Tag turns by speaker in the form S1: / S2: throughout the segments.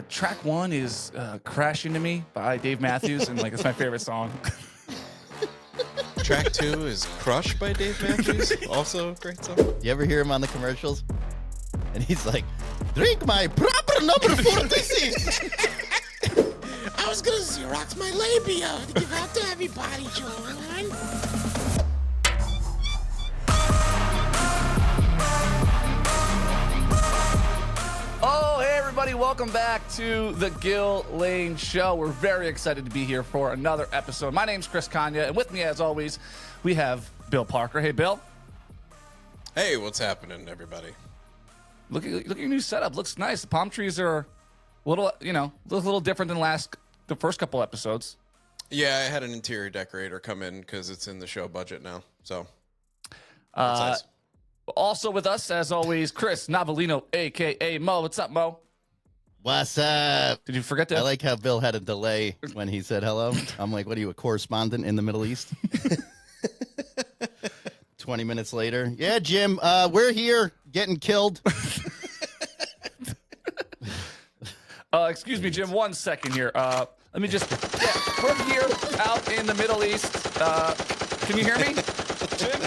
S1: Track one is "Crash Into Me" by Dave Matthews, and it's my favorite song.
S2: Track 2 is "Crush" by Dave Matthews, also a great song.
S3: You ever hear him on the commercials? And he's like, "Drink my proper number 46."
S4: I was gonna Xerox my labia to give out to everybody, John.
S1: Oh, hey everybody, welcome back to the Gill Lane Show. We're very excited to be here for another episode. My name's Chris Kanya, and with me, as always, we have Bill Parker. Hey, Bill.
S2: Hey, what's happening, everybody?
S1: Look at your new setup. Looks nice. The palm trees are a little, a little different than the first couple episodes.
S2: Yeah, I had an interior decorator come in because it's in the show budget now. So,
S1: nice. Also with us, as always, Chris Navalino, a.k.a. Mo. What's up, Mo?
S3: What's up?
S1: Did you forget that?
S3: I like how Bill had a delay when he said hello. I'm like, what are you, a correspondent in the Middle East? 20 minutes later. Yeah, Jim, we're here getting killed.
S1: Excuse me, Jim, 1 second here. Let me just, we're here out in the Middle East. Can you hear me, Jim?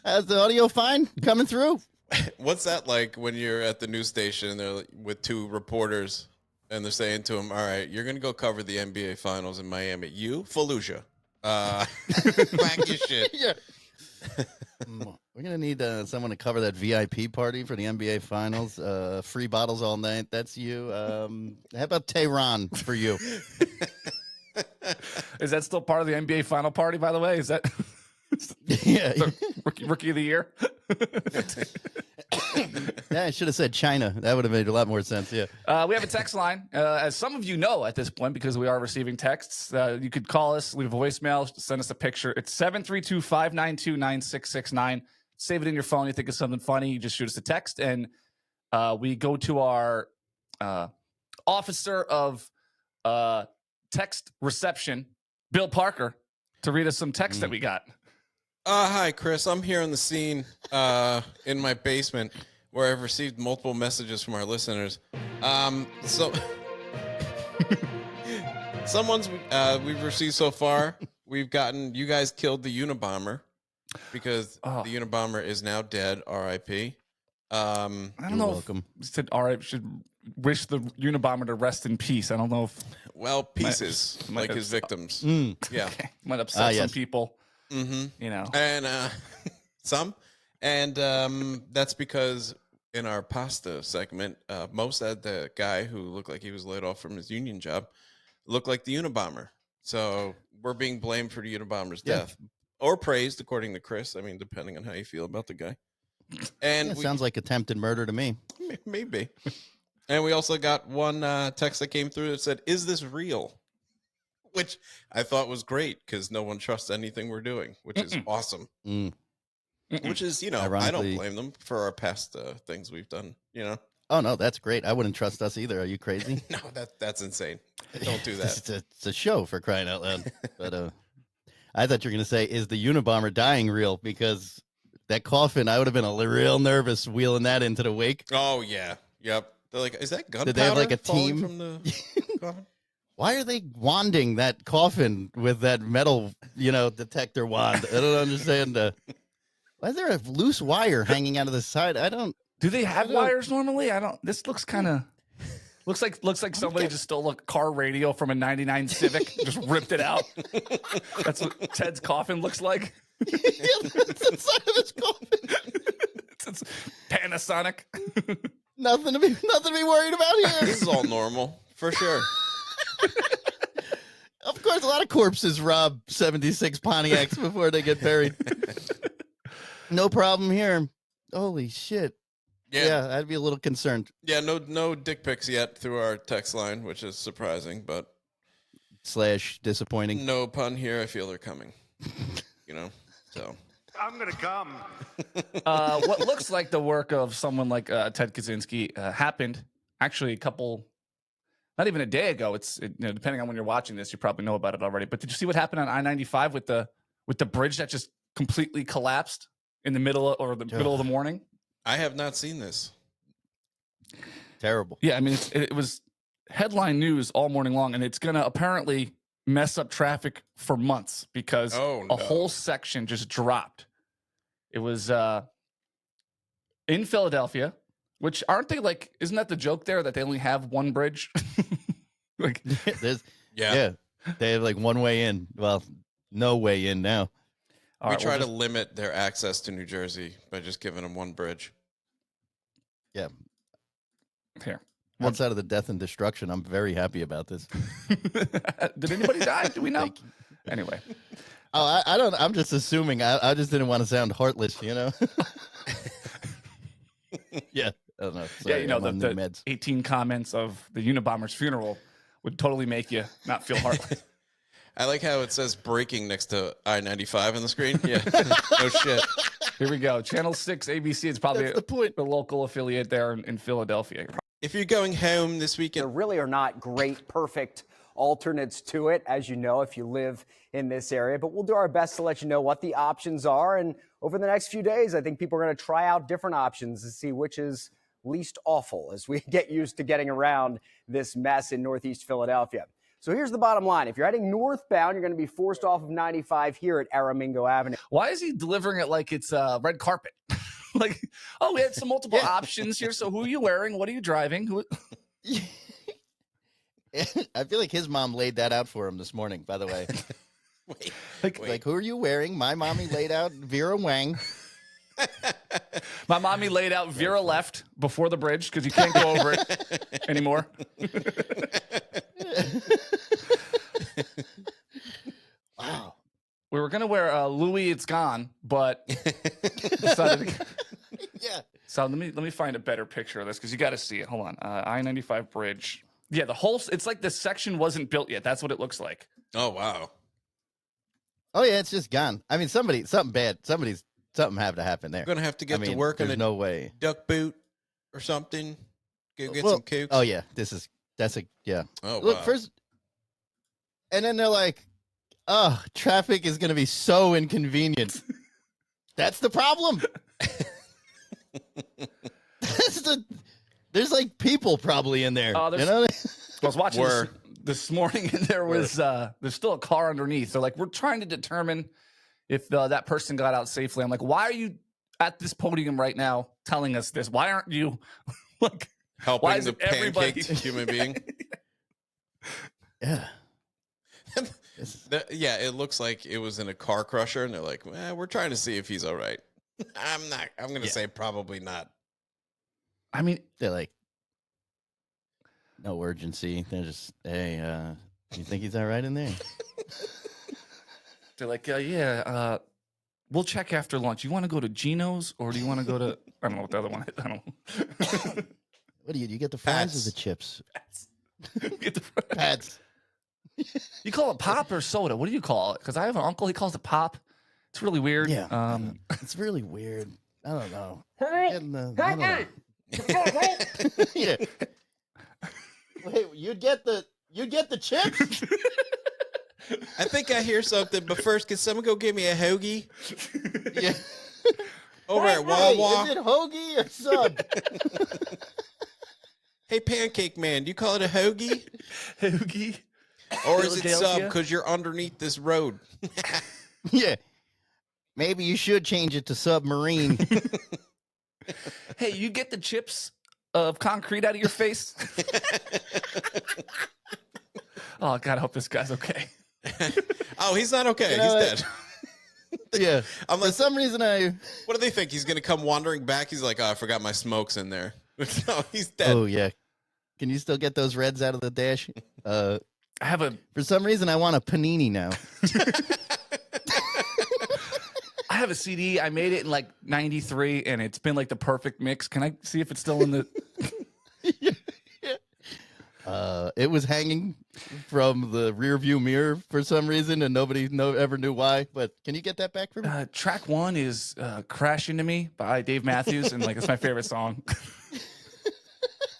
S3: Is the audio fine coming through?
S2: What's that like when you're at the news station and they're with two reporters and they're saying to them, all right, you're going to go cover the NBA Finals in Miami. You? Fallujah. Pack your shit.
S3: Yeah. We're going to need someone to cover that VIP party for the NBA Finals. Free bottles all night. That's you. How about Tehran for you?
S1: Is that still part of the NBA Final party, by the way? Is that...
S3: Yeah.
S1: Rookie of the year?
S3: Yeah, I should have said China. That would have made a lot more sense, yeah.
S1: We have a text line. As some of you know at this point, because we are receiving texts, you could call us, leave a voicemail, send us a picture. It's 732-592-9669. Save it in your phone. You think it's something funny, you just shoot us a text, and we go to our officer of text reception, Bill Parker, to read us some text that we got.
S2: Hi, Chris. I'm here on the scene in my basement where I've received multiple messages from our listeners. So someone's we've received so far, we've gotten, you guys killed the Unabomber because the Unabomber is now dead, R.I.P.
S1: I don't know
S3: welcome.
S1: If said, all right, should wish the Unabomber to rest in peace. I don't know if...
S2: Well, pieces,
S1: might
S2: like his victims.
S1: Okay.
S2: Yeah.
S1: Might upset some
S3: yes.
S1: people.
S2: Mm-hmm. And some. And that's because in our pasta segment, Mo said the guy who looked like he was laid off from his union job looked like the Unabomber. So we're being blamed for the Unabomber's death. Or praised, according to Chris. I mean, depending on how you feel about the guy. And
S3: Sounds like attempted murder to me.
S2: Maybe. And we also got one text that came through that said, "Is this real?" Which I thought was great because no one trusts anything we're doing, which is awesome. Which is, I don't blame them for our past things we've done,
S3: Oh, no, that's great. I wouldn't trust us either. Are you crazy?
S2: No, that's insane. Don't do that.
S3: It's a show, for crying out loud. But I thought you were going to say, is the Unabomber dying real? Because that coffin, I would have been real nervous wheeling that into the wake.
S2: Oh, yeah. Yep. They're like, is that gunpowder?
S3: Did they have like a
S2: falling
S3: team?
S2: From the coffin?
S3: Why are they wanding that coffin with that metal, detector wand? I don't understand. Why is there a loose wire hanging out of the side?
S1: Do they have wires normally? This looks kind of... Looks like somebody just stole a car radio from a 99 Civic, just ripped it out. That's what Ted's coffin looks like.
S3: It's inside of his coffin.
S1: It's Panasonic.
S3: Nothing to be worried about here.
S2: This is all normal, for sure.
S3: Of course, a lot of corpses rob 76 Pontiacs before they get buried. No problem here. Holy shit. Yeah, I'd be a little concerned.
S2: Yeah, no dick pics yet through our text line, which is surprising, but
S3: / disappointing.
S2: No pun here. I feel they're coming. So
S5: I'm gonna come.
S1: What looks like the work of someone like Ted Kaczynski happened actually not even a day ago. It's depending on when you're watching this, you probably know about it already. But did you see what happened on I-95 with the bridge that just completely collapsed in the middle of the morning?
S2: I have not seen this.
S3: terrible.
S1: Yeah, I mean, it was headline news all morning long, and it's going to apparently mess up traffic for months because a whole section just dropped. It was in Philadelphia, which aren't they like, isn't that the joke there that they only have one bridge? Like,
S3: yeah, they have like one way in. Well, no way in now.
S2: We try to limit their access to New Jersey by just giving them one bridge.
S3: Yeah.
S1: Here.
S3: Outside of the death and destruction, I'm very happy about this.
S1: Did anybody die? Do we know? Anyway.
S3: Oh, I don't. I'm just assuming. I just didn't want to sound heartless, you know. Yeah. I don't know. Sorry,
S1: yeah, you know,
S3: I'm on
S1: the
S3: meds.
S1: 18 comments of the Unabomber's funeral would totally make you not feel heartless.
S2: I like how it says breaking next to I-95 on the screen. Yeah. No shit.
S1: Here we go. Channel 6 ABC. It's probably the local affiliate there in Philadelphia.
S2: If you're going home this weekend,
S5: there really are not great, perfect alternates to it, as you know, if you live in this area. But we'll do our best to let you know what the options are. And over the next few days, I think people are going to try out different options to see which is least awful as we get used to getting around this mess in Northeast Philadelphia. So here's the bottom line. If you're heading northbound, you're going to be forced off of 95 here at Aramingo Avenue.
S1: Why is he delivering it like it's red carpet? Like, oh, we had some multiple options here. So who are you wearing? What are you driving? Who?
S3: I feel like his mom laid that out for him this morning, by the way. Like, who are you wearing? My mommy laid out Vera Wang.
S1: My mommy laid out Vera left before the bridge because you can't go over it anymore.
S3: Wow.
S1: We were gonna wear Louis It's Gone, but decided to...
S3: Yeah.
S1: So let me find a better picture of this because you got to see it. Hold on, I-95 bridge. Yeah, the whole it's like the section wasn't built yet. That's what it looks like.
S2: Oh wow.
S3: Oh yeah, it's just gone. I mean, something have to happen there.
S2: You're gonna have to get to work in a
S3: no way
S2: duck boot or something. Go get some kooks.
S3: Oh yeah, that's a yeah.
S2: Oh
S3: look
S2: wow.
S3: first, and then they're like, "Oh, traffic is gonna be so inconvenient." That's the problem. There's like people probably in there. You know?
S1: I was watching this morning, and there's still a car underneath. They're like, we're trying to determine if that person got out safely. I'm like, why are you at this podium right now telling us this? Why aren't you like
S2: helping
S1: why is
S2: the pancaked human being?
S3: Yeah.
S2: Yeah, it looks like it was in a car crusher, and they're like, we're trying to see if he's all right. I'm going to say probably not.
S1: I mean,
S3: they're like, no urgency. They're just, hey, you think he's all right in there?
S1: They're like, we'll check after lunch. You want to go to Gino's or do you want to go to, I don't know what the other one is. I don't know.
S3: What do you get the fries or the chips?
S1: Pats. Get the fries.
S3: Pats.
S1: You call it pop or soda? What do you call it? Because I have an uncle, he calls it pop. It's really weird.
S3: Yeah. It's really weird. I don't know. Yeah. Wait, you get the chips?
S2: I think I hear something, but first, can someone go give me a hoagie?
S3: Yeah.
S2: Over at Wawa.
S3: Is it hoagie or sub?
S2: Hey, Pancake Man, do you call it a hoagie?
S1: Hoagie?
S2: Or is it sub because you're underneath this road?
S3: Yeah. Maybe you should change it to submarine.
S1: Hey, you get the chips of concrete out of your face? Oh, God, I hope this guy's okay.
S2: Oh, he's not okay.
S3: You know
S2: He's dead.
S3: Yeah.
S2: I'm like,
S3: for some reason,
S2: what do they think? He's going to come wandering back? He's like, oh, I forgot my smokes in there. No, he's dead.
S3: Oh, yeah. Can you still get those reds out of the dash?
S1: I have a...
S3: For some reason, I want a panini now.
S1: I have a CD. I made it in like 93, and it's been like the perfect mix. Can I see if it's still in the...
S3: It was hanging from the rear view mirror for some reason, and nobody ever knew why. But can you get that back for me?
S1: Track 1 is "Crash Into Me" by Dave Matthews, and like it's my favorite song.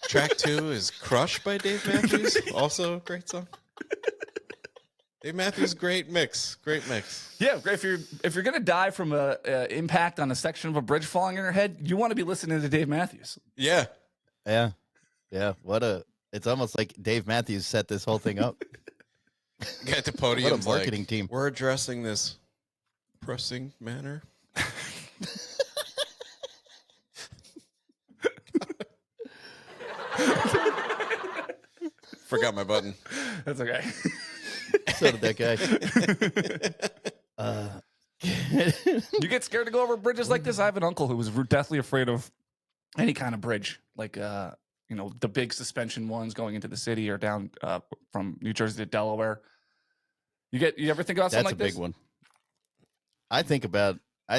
S2: Track 2 is "Crush" by Dave Matthews, also a great song. Dave Matthews, great mix.
S1: Yeah, great. If you're gonna die from a impact on a section of a bridge falling on your head, you want to be listening to Dave Matthews.
S2: Yeah.
S3: Yeah, it's almost like Dave Matthews set this whole thing up.
S2: Get at the podium.
S3: What a marketing team.
S2: We're addressing this pressing manner. Forgot my button.
S1: That's okay.
S3: So did that guy.
S1: You get scared to go over bridges like this? I have an uncle who was deathly afraid of any kind of bridge, like the big suspension ones going into the city or down from New Jersey to Delaware. You ever think about something like this?
S3: That's a big one. I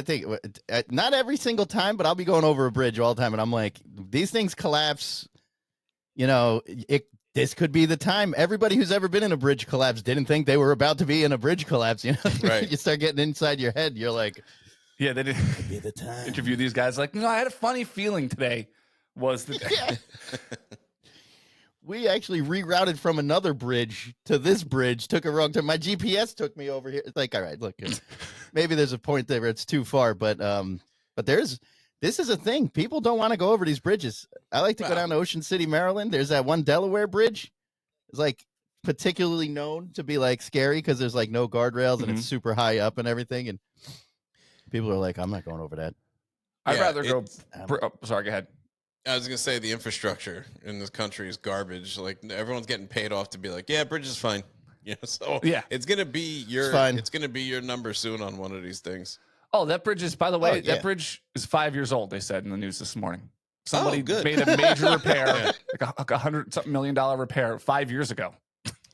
S3: think not every single time, but I'll be going over a bridge all the time, and I'm like, these things collapse. This could be the time. Everybody who's ever been in a bridge collapse didn't think they were about to be in a bridge collapse.
S2: Right.
S3: You start getting inside your head. You're like,
S1: yeah, they did
S3: could be the time.
S1: interview these guys like, I had a funny feeling today was the day.
S3: Yeah. We actually rerouted from another bridge to this bridge. Took a wrong turn. My GPS took me over here. It's like, all right, look, maybe there's a point there where it's too far, but this is a thing. People don't want to go over these bridges. I like to go down to Ocean City, Maryland. There's that one Delaware bridge. It's like particularly known to be like scary because there's like no guardrails and it's super high up and everything. And people are like, I'm not going over that.
S1: I'd rather go. Sorry, go ahead.
S2: I was gonna say the infrastructure in this country is garbage. Like everyone's getting paid off to be like, yeah, bridge is fine. So
S1: yeah,
S2: it's gonna be your number soon on one of these things.
S1: Oh, that bridge is, by the way, that bridge is 5 years old. They said in the news this morning. Somebody made a major repair, like $100-something million repair 5 years ago.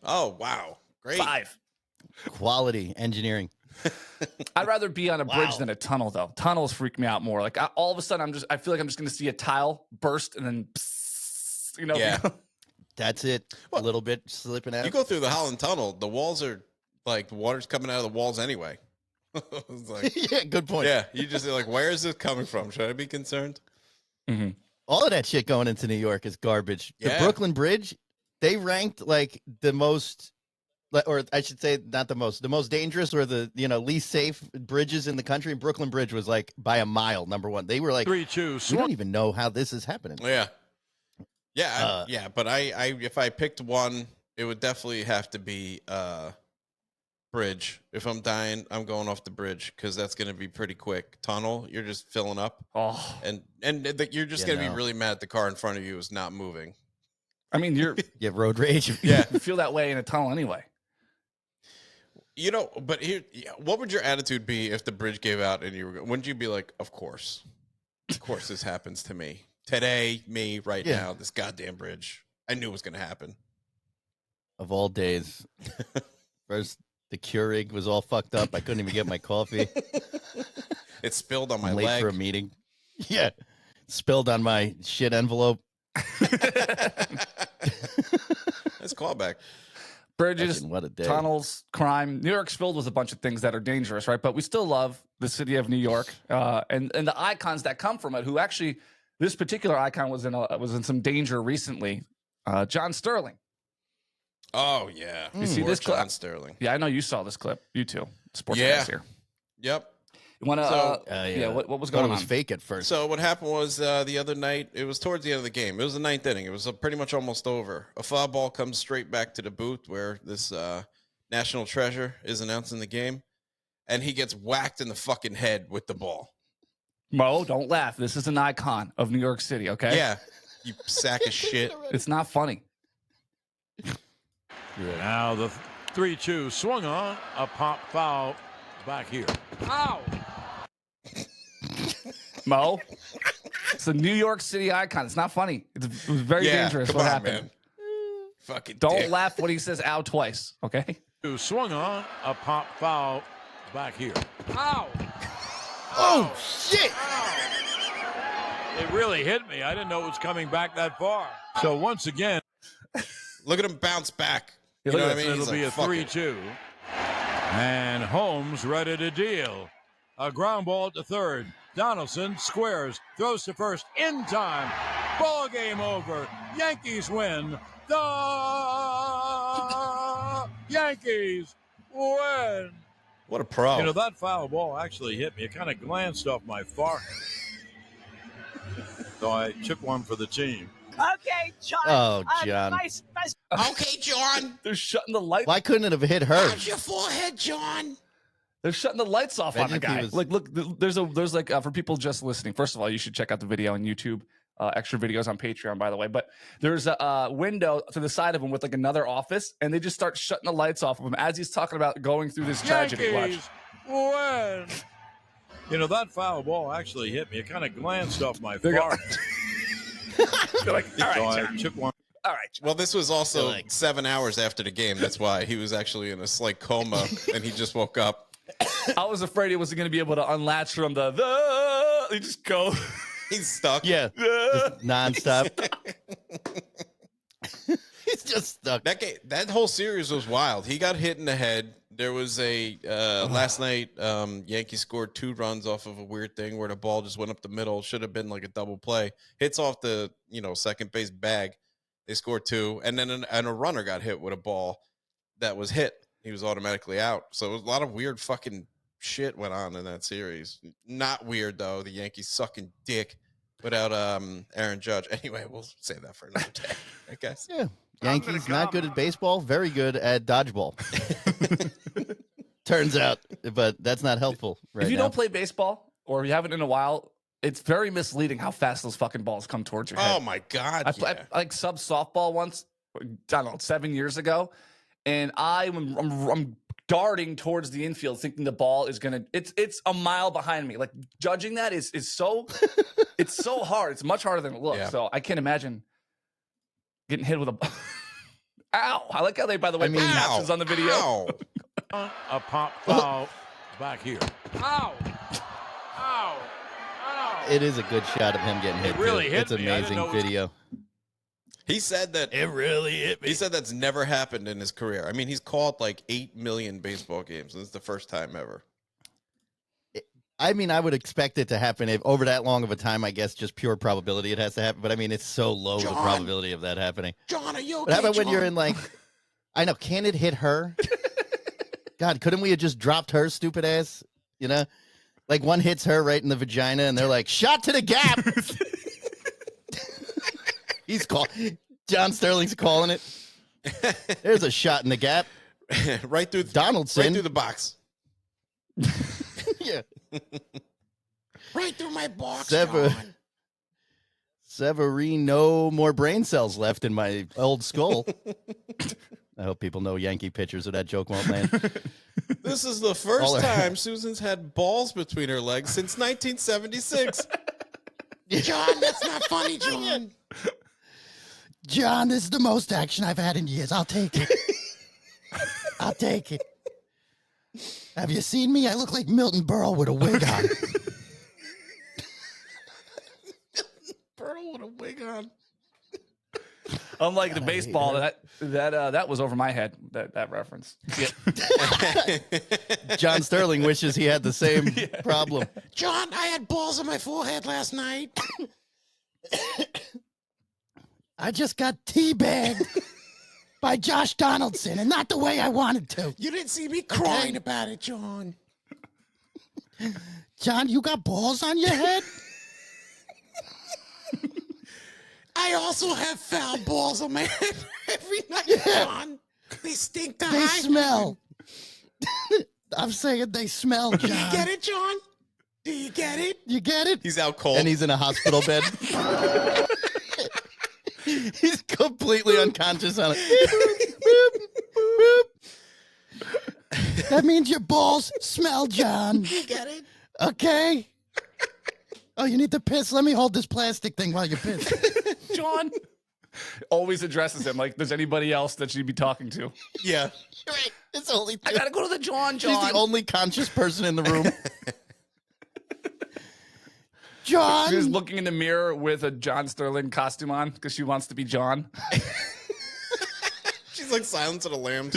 S2: Oh wow, great!
S1: 5.
S3: Quality engineering.
S1: I'd rather be on a bridge than a tunnel, though. Tunnels freak me out more. Like all of a sudden, I feel like I'm just going to see a tile burst and then,
S2: Yeah,
S3: that's it. A little bit slipping out.
S2: You go through the Holland Tunnel, the walls are like the water's coming out of the walls anyway. It's like,
S3: yeah, good point.
S2: Yeah, you just like, where is this coming from? Should I be concerned?
S1: Mm-hmm.
S3: All of that shit going into New York is garbage.
S2: Yeah.
S3: The Brooklyn Bridge, they ranked like the most, or I should say not the most dangerous or the least safe bridges in the country. And Brooklyn Bridge was like by a mile number one. They were like 3-2. We don't even know how this is happening.
S2: Yeah, yeah. But I if I picked one, it would definitely have to be bridge. If I'm dying, I'm going off the bridge because that's going to be pretty quick. Tunnel, you're just filling up.
S1: Oh,
S2: and you're just going to be really mad the car in front of you is not moving.
S1: I mean, you
S3: have road rage.
S1: Yeah, you feel that way in a tunnel anyway.
S2: But here, what would your attitude be if the bridge gave out and wouldn't you be like, of course this happens to me today, now, this goddamn bridge. I knew it was going to happen.
S3: Of all days. First, the Keurig was all fucked up. I couldn't even get my coffee.
S2: It spilled on my
S3: late
S2: leg
S3: for a meeting. Yeah, spilled on my shit envelope.
S2: Nice callback.
S1: Bridges,
S3: what a day.
S1: Tunnels, crime. New York's filled with a bunch of things that are dangerous, right? But we still love the city of New York and the icons that come from it. Who actually, this particular icon was in some danger recently. John Sterling.
S2: Oh yeah,
S1: you see this clip?
S2: John Sterling.
S1: Yeah, I know you saw this clip. You too, sports guys here.
S2: Yep.
S1: You want to? What was going on?
S3: It was fake at first.
S2: So what happened was the other night. It was towards the end of the game. It was the 9th inning. It was pretty much almost over. A foul ball comes straight back to the booth where this national treasure is announcing the game, and he gets whacked in the fucking head with the ball.
S1: Mo, don't laugh. This is an icon of New York City. Okay.
S2: Yeah. You sack of shit.
S1: It's not funny.
S6: Now the 3-2 swung on a pop foul back here. Ow!
S1: Mo, it's a New York City icon. It's not funny. It was very dangerous. What happened?
S2: Man. Fucking
S1: don't
S2: dick.
S1: laugh when he says "ow" twice. Okay.
S6: Swung on a pop foul back here. Ow!
S3: Oh shit!
S6: Ow. It really hit me. I didn't know it was coming back that far. So once again,
S2: look at him bounce back.
S1: You
S2: know what I mean?
S6: It'll be a 3-2. And Holmes ready to deal. A ground ball to third. Donaldson squares, throws to first in time. Ball game over. Yankees win. The Yankees win.
S2: What a pro.
S6: You know, that foul ball actually hit me. It kind of glanced off my forehead. So I took one for the team.
S7: Okay, John.
S3: Oh, John.
S4: Okay, John.
S1: They're shutting the lights.
S3: Why couldn't it have hit her?
S4: How's your forehead, John?
S1: They're shutting the lights off on the
S3: Imagine if he
S1: guy.
S3: was-
S1: Like, look, there's like for people just listening. First of all, you should check out the video on YouTube. Extra videos on Patreon, by the way. But there's a window to the side of him with like another office, and they just start shutting the lights off of him as he's talking about going through this tragedy. Watch.
S6: Yankees win. You know, that foul ball actually hit me. It kind of glanced off my
S1: There you go.
S6: forehead.
S1: They're like, all right,
S6: So I
S1: John.
S6: took one.
S1: All right.
S2: Well, this was also 7 hours after the game. That's why he was actually in a slight coma, and he just woke up.
S1: I was afraid he wasn't going to be able to unlatch from the. He just go.
S2: He's stuck.
S3: Yeah, just nonstop. He's just stuck.
S2: That whole series was wild. He got hit in the head. There was a last night. Yankees scored 2 runs off of a weird thing where the ball just went up the middle. Should have been like a double play. Hits off the second base bag. They scored 2, and then a runner got hit with a ball that was hit. He was automatically out. So it was a lot of weird fucking shit went on in that series. Not weird though. The Yankees sucking dick without Aaron Judge. Anyway, we'll save that for another day, I guess.
S3: Yeah, Yankees not good at baseball, very good at dodgeball. Turns out, but that's not helpful right
S1: If you
S3: now.
S1: don't play baseball or you haven't in a while, it's very misleading how fast those fucking balls come towards your head.
S2: Oh my god!
S1: I like sub softball once. I don't know, 7 years ago, and I'm darting towards the infield, thinking the ball is gonna. It's a mile behind me. Like judging that is so. It's so hard. It's much harder than it looks.
S2: Yeah.
S1: So I can't imagine getting hit with a. Ow! I like how they, by the way, put captions on the video.
S2: Ow.
S6: A pop foul back here. Ow! Ow! Ow!
S3: It is a good shot of him getting hit.
S6: really
S3: too.
S6: hit
S3: It's
S6: me. I didn't
S3: amazing
S6: know it was-
S3: video.
S2: He said that
S3: It really hit
S2: he said that's never happened in his career. I mean, he's called like 8 million baseball games. This is the first time ever.
S3: I mean, I would expect it to happen if over that long of a time. I guess just pure probability it has to happen. But I mean, it's so low the
S4: John.
S3: probability of that happening.
S4: John, are you okay?
S3: What about when
S4: John?
S3: you're in like? I know. Can it hit her? God, couldn't we have just dropped her stupid ass? You know, like one hits her right in the vagina, and they're like, "Shot to the gap." He's called. John Sterling's calling it. There's a shot in the gap.
S2: right through
S3: Donaldson.
S2: right through the box.
S3: Yeah.
S4: right through my box,
S3: Sever-
S4: John.
S3: Severine, no more brain cells left in my old skull. I hope people know Yankee pitchers or that joke won't land.
S2: This is the
S3: All
S2: first
S3: right.
S2: time Susan's had balls between her legs since 1976.
S4: John, that's not funny, John.
S3: John, this is the most action I've had in years. I'll take it. I'll take it. Have you seen me? I look like Milton Berle with a wig on.
S2: Pearl with a wig on.
S1: Unlike the baseball, that was over my head. That reference. Yeah.
S3: John Sterling wishes he had the same problem.
S4: John, I had balls on my forehead last night.
S3: I just got teabagged by Josh Donaldson, and not the way I wanted to.
S4: You didn't see me crying about it, John.
S3: John, you got balls on your head?
S4: I also have foul balls on my head every night, John. They stink to
S3: They
S4: high.
S3: smell. I'm saying they smell,
S4: Do
S3: John.
S4: you get it, John? Do you get it?
S3: You get it?
S2: He's out cold.
S3: And he's in a hospital bed. He's completely unconscious on it. That means your balls smell, John.
S4: You get it?
S3: Okay. Oh, you need to piss? Let me hold this plastic thing while you piss.
S1: John always addresses him like there's anybody else that she'd be talking to.
S2: yeah.
S3: Right. It's only
S1: I gotta go to the John.
S3: She's the only conscious person in the room. John.
S1: She's looking in the mirror with a John Sterling costume on because she wants to be John.
S2: She's like Silence of the Lambs.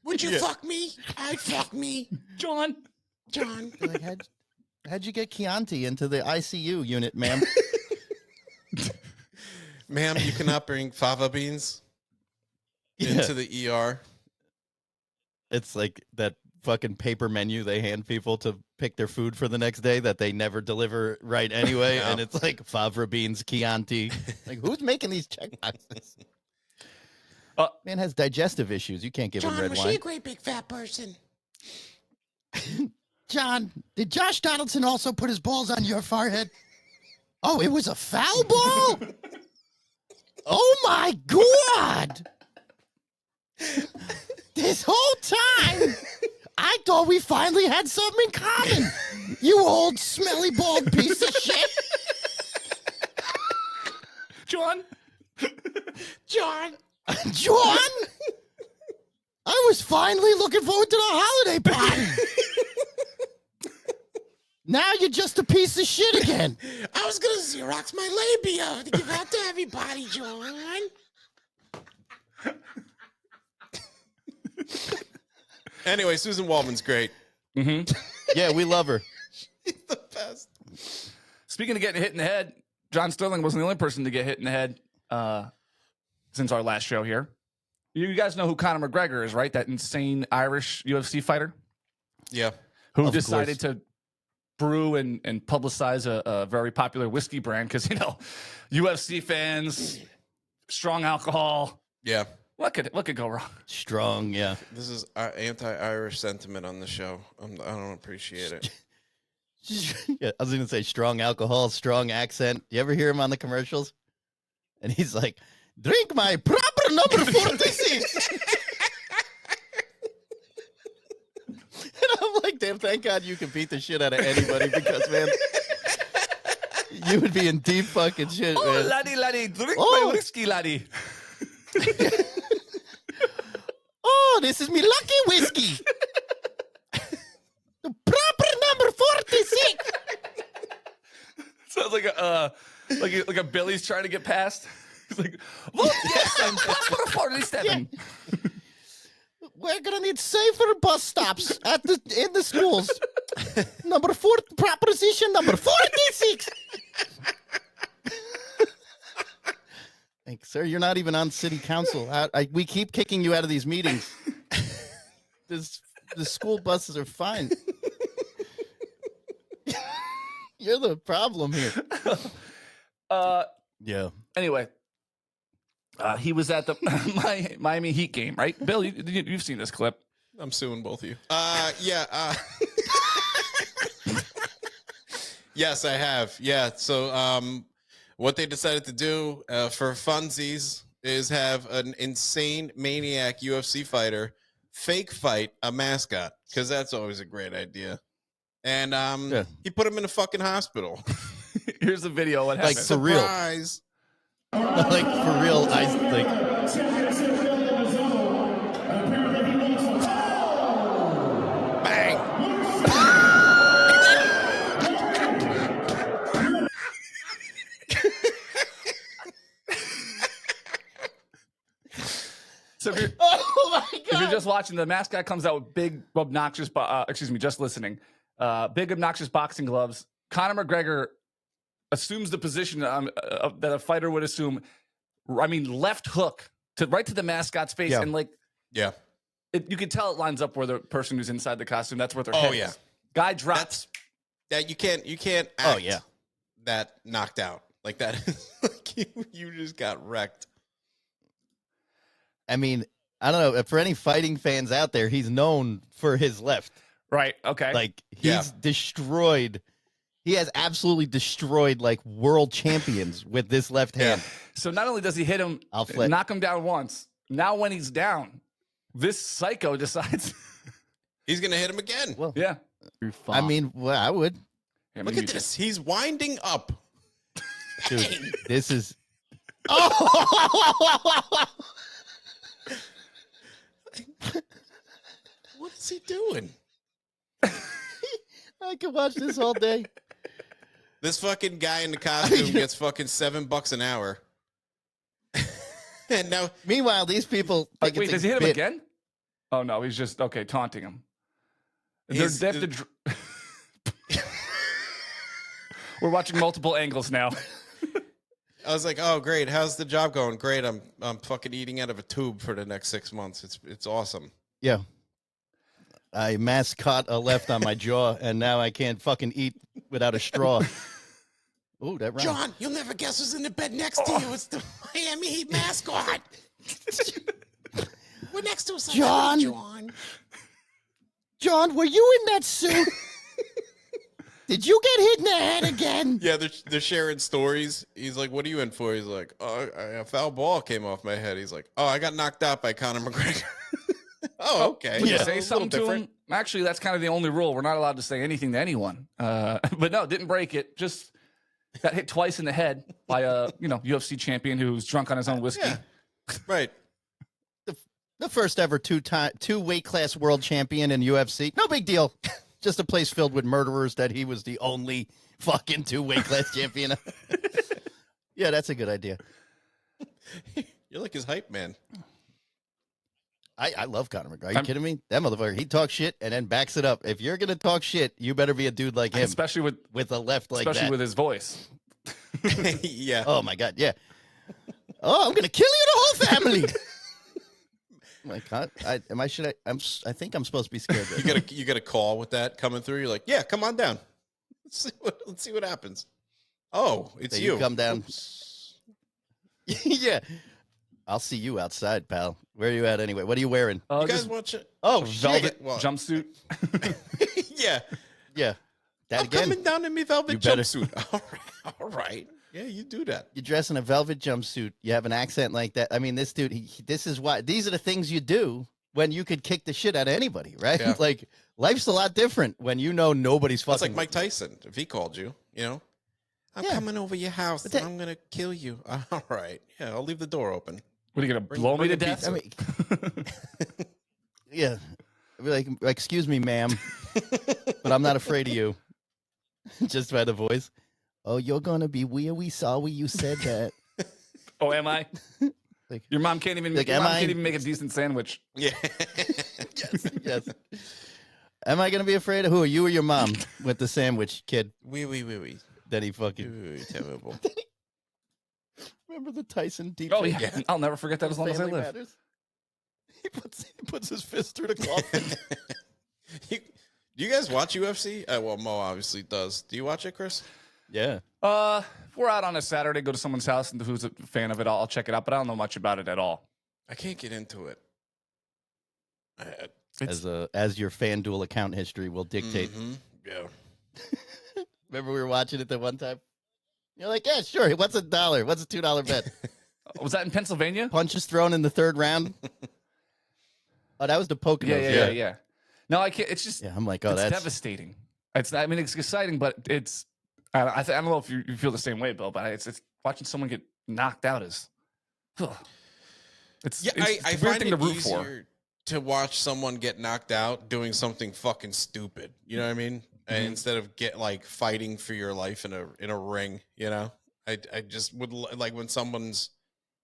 S4: Would you fuck me? I'd fuck me.
S1: John.
S4: John.
S3: Like, how'd you get Chianti into the ICU unit, ma'am?
S2: Ma'am, you cannot bring fava beans into the ER.
S3: It's like that fucking paper menu they hand people to pick their food for the next day that they never deliver right anyway.
S2: Yeah.
S3: And it's like fava beans, Chianti. Like, who's making these checkboxes? Man has digestive issues. You can't give him
S4: John,
S3: red
S4: was
S3: wine.
S4: she a great big fat person?
S7: John, did Josh Donaldson also put his balls on your forehead? Oh, it was a foul ball? Oh, my God. This whole time, I thought we finally had something in common. You old, smelly, bald piece of shit.
S1: John?
S4: John.
S7: John? I was finally looking forward to the holiday party. Now you're just a piece of shit again.
S4: I was going to Xerox my labia to give out to everybody, John.
S2: Anyway, Susan Waldman's great.
S3: Yeah, we love her.
S2: She's the best.
S1: Speaking of getting hit in the head, John Sterling wasn't the only person to get hit in the head since our last show here. You guys know who Conor McGregor is, right? That insane Irish UFC fighter
S2: Yeah.
S1: who
S3: Of
S1: decided
S3: course.
S1: to brew and publicize a very popular whiskey brand because, UFC fans, strong alcohol.
S2: Yeah.
S1: What could go wrong?
S3: Strong, yeah.
S2: This is anti-Irish sentiment on the show. I don't appreciate it.
S3: Yeah, I was going to say strong alcohol, strong accent. You ever hear him on the commercials? And he's like, drink my proper number 46. And I'm like, damn, thank God you can beat the shit out of anybody because, man, you would be in deep fucking shit,
S1: Oh,
S3: man.
S1: laddie, drink
S3: Oh.
S1: my whiskey, laddie.
S3: Oh, this is me lucky whiskey. The proper number 46.
S1: Sounds like a Billy's trying to get past. He's like, vote yes, I'm proper 47.
S7: We're gonna need safer bus stops in the schools. Number 4, proposition number 46.
S3: Like, sir, you're not even on city council. We keep kicking you out of these meetings. The school buses are fine. You're the problem here. Yeah.
S1: Anyway, he was at the Miami Heat game, right? Bill, you've seen this clip.
S2: I'm suing both of you. Yeah. Yes, I have. Yeah. So, what they decided to do for funsies is have an insane maniac UFC fighter fake fight a mascot because that's always a great idea. And he put him in a fucking hospital.
S1: Here's the video. What
S3: Like,
S1: happened?
S3: for real.
S2: Surprise.
S3: Like, for real,
S2: Bang.
S1: So if you're,
S3: oh my
S1: if you're just watching, the mascot comes out with big, obnoxious, just listening, big, obnoxious boxing gloves. Conor McGregor assumes the position that a fighter would assume. I mean, left hook right to the mascot's face.
S3: Yeah.
S1: And like,
S2: Yeah.
S1: you can tell it lines up where the person who's inside the costume, that's where their
S2: Oh,
S1: head
S2: yeah.
S1: is. Guy drops.
S2: That you can't act
S3: Oh, yeah.
S2: that knocked out like that. Like you just got wrecked.
S3: I mean, I don't know. For any fighting fans out there, he's known for his left.
S1: Right. Okay.
S3: Like, he's
S2: Yeah.
S3: destroyed. He has absolutely destroyed, like, world champions with this left hand.
S1: So not only does he hit him,
S3: I'll flip.
S1: knock him down once, now when he's down, this psycho decides,
S2: He's gonna hit him again.
S3: Well,
S1: yeah.
S3: I mean, well, I would.
S1: Yeah,
S2: Look
S1: maybe
S2: at this. He's winding up.
S3: Dude, this is. Oh!
S2: What is he doing?
S3: I could watch this all day.
S2: This fucking guy in the costume gets fucking $7 an hour. And now
S3: Meanwhile, these people.
S1: Like,
S3: think
S1: wait,
S3: it's
S1: does
S3: a
S1: he hit him
S3: bit.
S1: again? Oh no, he's just taunting him.
S2: He's-
S1: They have to We're watching multiple angles now.
S2: I was like, "Oh, great! How's the job going? Great! I'm fucking eating out of a tube for the next 6 months. It's awesome."
S3: Yeah. I mascot a left on my jaw, and now I can't fucking eat without a straw. Ooh, that rhymes.
S4: John, you'll never guess who's in the bed next to you. It's the Miami Heat mascot. We're next to us.
S7: John.
S4: John.
S7: John, were you in that suit? Did you get hit in the head again?
S2: Yeah, they're sharing stories. He's like, "What are you in for?" He's like, "Oh, a foul ball came off my head." He's like, "Oh, I got knocked out by Conor McGregor." Oh, okay.
S1: Would you
S2: Yeah,
S1: say
S2: a
S1: something
S2: little
S1: to
S2: different.
S1: him? Actually, that's kind of the only rule. We're not allowed to say anything to anyone. But no, didn't break it. Just got hit twice in the head by a UFC champion who's drunk on his own whiskey.
S2: Yeah. Right.
S3: The first ever two weight class world champion in UFC. No big deal. Just a place filled with murderers that he was the only fucking 2 weight class champion. Yeah, that's a good idea.
S2: You're like his hype man.
S3: I love Conor McGregor. Are you kidding me? That motherfucker, he talks shit and then backs it up. If you're gonna talk shit, you better be a dude like him,
S1: Especially with
S3: a left like
S1: especially
S3: that.
S1: with his voice.
S2: Yeah.
S3: Oh my god, yeah. Oh, I'm gonna kill you, the whole family. My God, I think I'm supposed to be scared.
S2: You get a call with that coming through. You're like, "Yeah, come on down. Let's see what happens." Oh, it's
S3: So
S2: you.
S3: come down.
S2: Oops.
S3: Yeah, I'll see you outside, pal. Where are you at anyway? What are you wearing?
S2: You guys
S1: Just
S2: watch it?
S3: Oh,
S1: velvet
S3: shit.
S2: Well-
S1: jumpsuit.
S2: Yeah.
S3: Yeah, that
S2: I'm
S3: again.
S2: coming down in my velvet
S3: You better-
S2: jumpsuit. All right. Yeah, you do that.
S3: You dress in a velvet jumpsuit. You have an accent like that. I mean, this dude. This is why. These are the things you do when you could kick the shit out of anybody, right?
S2: Yeah.
S3: Like life's a lot different when you know nobody's fucking.
S2: That's like Mike Tyson. If he called you, I'm
S3: Yeah.
S2: coming over your house
S3: But
S2: and
S3: that-
S2: I'm gonna kill you. All right. Yeah, I'll leave the door open.
S1: What are you gonna
S2: Bring-
S1: blow me
S2: bring
S1: to
S2: a
S1: death?
S3: I mean, yeah. I'd be like, excuse me, ma'am, but I'm not afraid of you. Just by the voice. Oh, you're gonna be we sorry you said that.
S1: Oh, am I?
S3: Like-
S1: Your mom can't even.
S3: like,
S1: Your
S3: am
S1: mom
S3: I-
S1: can't even make a decent sandwich.
S2: Yeah.
S3: Yes. Am I gonna be afraid of who? You or your mom with the sandwich, kid?
S2: Oui.
S3: That he fucking.
S2: Oui, terrible.
S3: Remember the Tyson deep?
S1: Oh
S3: fake?
S1: yeah, I'll never forget that as long as I
S3: Family
S1: live.
S3: Matters? He puts his fist through the coffin.
S2: Do you guys watch UFC? Well, Mo obviously does. Do you watch it, Chris?
S3: Yeah.
S1: If we're out on a Saturday, go to someone's house, and who's a fan of it, I'll check it out. But I don't know much about it at all.
S2: I can't get into it.
S3: As your FanDuel account history will dictate.
S2: Yeah.
S3: Remember we were watching it the one time? You're like, yeah, sure. What's $1? What's a $2 bet?
S1: Was that in Pennsylvania?
S3: Punches thrown in the 3rd round. Oh, that was the Poconos.
S1: Yeah. No, I can't. It's just.
S3: Yeah, I'm like, oh,
S1: it's
S3: that's
S1: devastating. I mean, it's exciting, but it's. I don't know if you feel the same way, Bill, but it's watching someone get knocked out is. It's
S2: Yeah,
S1: it's
S2: I
S1: a weird
S2: find
S1: thing
S2: it
S1: to root
S2: easier
S1: for.
S2: to watch someone get knocked out doing something fucking stupid. You know what I mean? And instead of fighting for your life in a ring, I just would like when someone's,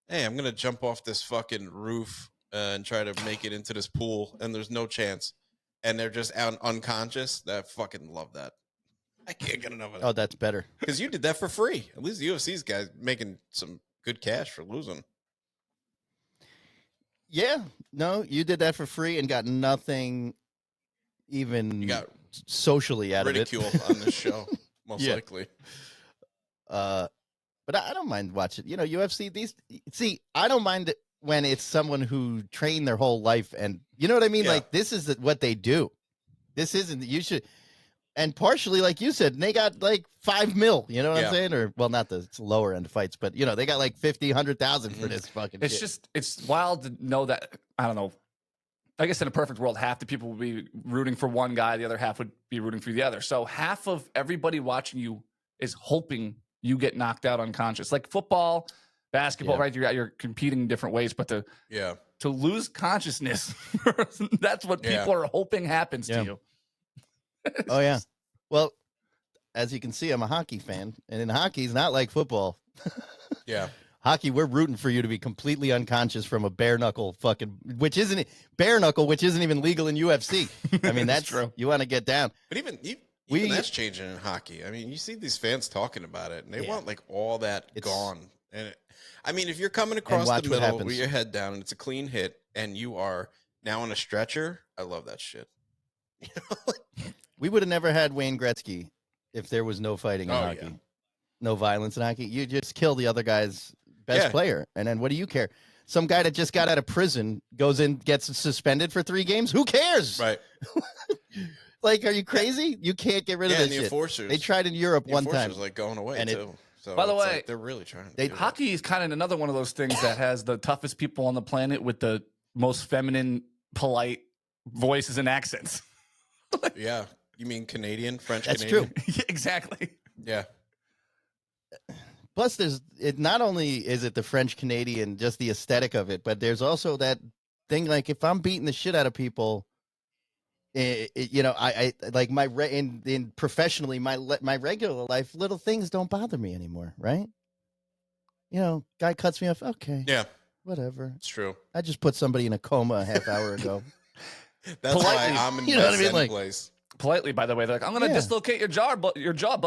S2: hey, I'm gonna jump off this fucking roof and try to make it into this pool, and there's no chance, and they're just unconscious. I fucking love that. I can't get enough of
S3: oh,
S2: that
S3: that's better.
S2: because you did that for free. At least the UFC's guys making some good cash for losing.
S3: Yeah. No, you did that for free and got nothing even
S2: You got
S3: socially out
S2: ridicule
S3: of it.
S2: on this show, most
S3: Yeah.
S2: likely.
S3: But I don't mind watching. UFC. I don't mind it when it's someone who trained their whole life, and you know what I mean.
S2: Yeah.
S3: Like this is what they do. This isn't. You should. And partially, like you said, they got like $5 million. You know what
S2: Yeah.
S3: I'm saying? Or well, not the lower end fights, but they got like 50, 100,000 for this fucking.
S1: It's
S3: shit.
S1: just it's wild to know that. I don't know. I guess in a perfect world, half the people would be rooting for one guy, the other half would be rooting for the other. So half of everybody watching you is hoping you get knocked out unconscious. Like football, basketball,
S3: Yeah.
S1: right? You're competing in different ways, but
S2: Yeah.
S1: to lose consciousness, that's what
S2: Yeah.
S1: people are hoping happens
S3: Yeah.
S1: to you.
S3: Oh yeah. Well, as you can see, I'm a hockey fan, and in hockey, it's not like football.
S2: Yeah.
S3: Hockey, we're rooting for you to be completely unconscious from a bare knuckle which isn't even legal in UFC. I mean, that's
S1: true.
S3: You want to get down.
S2: But even
S3: We-
S2: that's changing in hockey. I mean, you see these fans talking about it, and they
S3: Yeah.
S2: want like all that
S3: It's-
S2: gone. And I mean, if you're coming across
S3: watch
S2: the
S3: what
S2: middle
S3: happens.
S2: with your head down and it's a clean hit, and you are now on a stretcher, I love that shit.
S3: We would have never had Wayne Gretzky if there was no fighting in
S2: Oh,
S3: hockey,
S2: yeah.
S3: no violence in hockey. You just kill the other guy's best
S2: Yeah.
S3: player, and then what do you care? Some guy that just got out of prison goes in, gets suspended for 3 games. Who cares?
S2: Right.
S3: Like, are you crazy? You can't get rid of
S2: Yeah,
S3: this
S2: and the
S3: shit.
S2: enforcers.
S3: They tried in Europe
S2: The
S3: one time.
S2: enforcers, like going away
S3: And it-
S2: too. So
S1: By the
S2: it's
S1: way,
S2: like, they're really trying to.
S3: they-
S2: do it.
S1: Hockey is kind of another one of those things that has the toughest people on the planet with the most feminine, polite voices and accents.
S2: Yeah. You mean Canadian, French
S3: That's
S2: Canadian?
S3: true.
S1: Yeah, exactly.
S2: Yeah.
S3: Plus, not only is it the French Canadian, just the aesthetic of it, but there's also that thing. Like, if I'm beating the shit out of people, I like in professionally my regular life, little things don't bother me anymore, right? Guy cuts me off. Okay,
S2: Yeah.
S3: whatever.
S2: It's true.
S3: I just put somebody in a coma a half hour ago.
S2: That's
S1: Politely,
S2: why I'm in
S3: you
S2: my
S3: know what I mean?
S2: Zen
S3: Like-
S2: place.
S1: Politely, by the way, they're like, I'm gonna
S3: Yeah.
S1: dislocate your jaw, bud. Your jaw's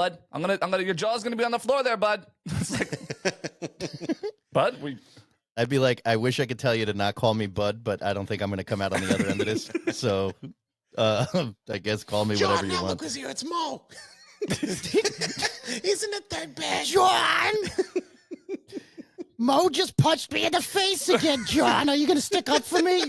S1: gonna be on the floor there, bud. It's like, bud,
S3: I'd be like, I wish I could tell you to not call me Bud, but I don't think I'm going to come out on the other end of this. So, I guess call me whatever
S4: John,
S3: you
S4: now
S3: want.
S4: look who's here. It's Mo. He's in the third bed.
S7: John! Mo just punched me in the face again, John. Are you going to stick up for me?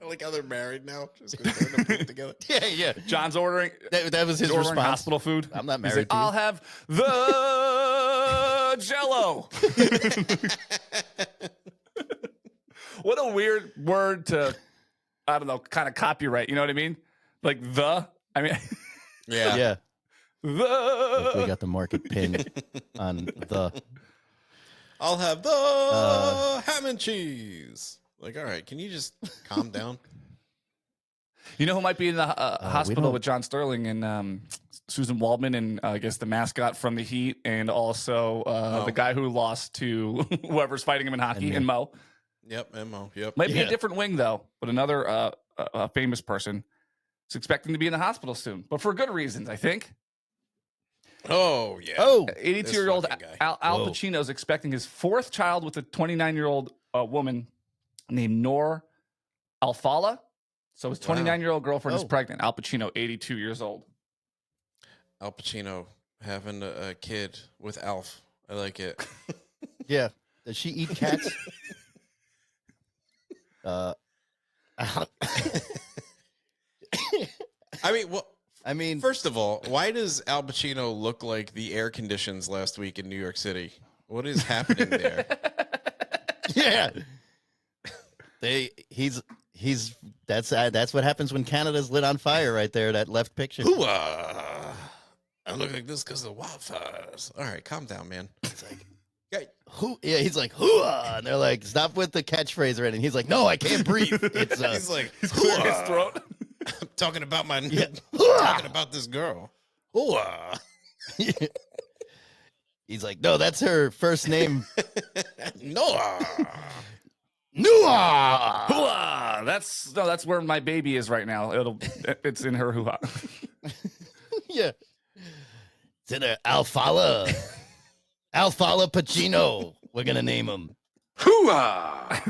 S2: I like how they're married now. Just 'cause they're in a booth together.
S3: Yeah.
S1: John's ordering.
S3: That was his
S1: He's ordering
S3: response.
S1: hospital food.
S3: I'm not
S1: He's
S3: married
S1: like,
S3: to you.
S1: I'll have the Jello. What a weird word to, I don't know, kind of copyright. You know what I mean? Like I mean,
S2: Yeah.
S3: Yeah. Look, we
S1: the.
S3: got the market pinned on the.
S2: I'll have the ham and cheese. Like, all right, can you just calm down?
S1: You know who might be in the hospital
S3: don't-
S1: with John Sterling and Susan Waldman and I guess the mascot from the Heat and also the guy who lost to whoever's fighting him in hockey
S3: me.
S1: and Mo.
S2: Yep, Mo. Yep.
S1: Might be a
S3: Yeah.
S1: different wing though, but another famous person is expecting to be in the hospital soon, but for good reasons, I think.
S2: Oh, yeah.
S3: Oh,
S1: 82-year-old
S2: fucking guy.
S1: Al
S3: Whoa.
S1: Pacino is expecting his 4th child with a 29-year-old woman named Noor Alfallah. So his 29-year-old girlfriend is
S3: Oh.
S1: pregnant. Al Pacino, 82 years old.
S2: Al Pacino having a kid with Alf. I like it.
S3: yeah. Does she eat cats?
S2: I mean, well,
S3: I mean,
S2: first of all, why does Al Pacino look like the air conditions last week in New York City? What is happening there?
S3: yeah. That's what happens when Canada's lit on fire right there, that left picture.
S2: Hoo-ah. I look like this because of the wildfires. All right, calm down, man. It's like,
S3: Yeah, he's like, hoo-ah, and they're like, stop with the catchphrase already. And he's like, no, I can't breathe. It's
S2: he's like,
S1: He's clearing his
S2: hoo-ah.
S1: throat.
S2: I'm talking about my
S3: Yeah.
S2: talking about this girl. Hoo-ah.
S3: he's like, no, that's her first name.
S2: Noah.
S3: Noah.
S1: Hoo-ah! That's where my baby is right now. It's in her hoo-ha.
S3: Yeah. It's in there. Alfallah Pacino. We're gonna name him.
S6: Hoo-ah!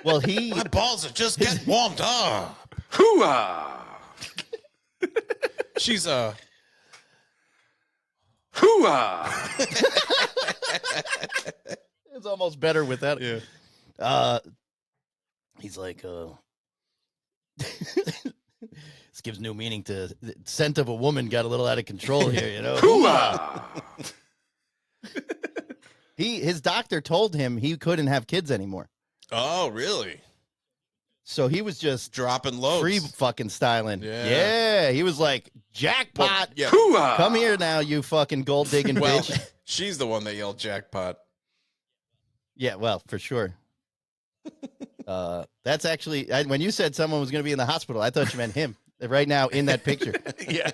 S3: Well,
S2: My balls are just getting warmed up.
S6: Hoo-ah!
S2: She's
S6: Hoo-ah!
S3: it's almost better without.
S2: yeah.
S3: He's like, this gives new meaning to the scent of a woman got a little out of control here, you know.
S6: Hoo-ah!
S3: His doctor told him he couldn't have kids anymore.
S2: Oh, really?
S3: So he was just
S2: Dropping loads.
S3: free fucking styling.
S2: Yeah.
S3: Yeah. He was like, jackpot.
S2: Well, yeah.
S6: Hoo-ah!
S3: Come here now, you fucking gold digging
S2: Well,
S3: bitch.
S2: she's the one that yelled jackpot.
S3: Yeah, well, for sure. That's actually when you said someone was going to be in the hospital, I thought you meant him right now in that picture.
S2: Yeah.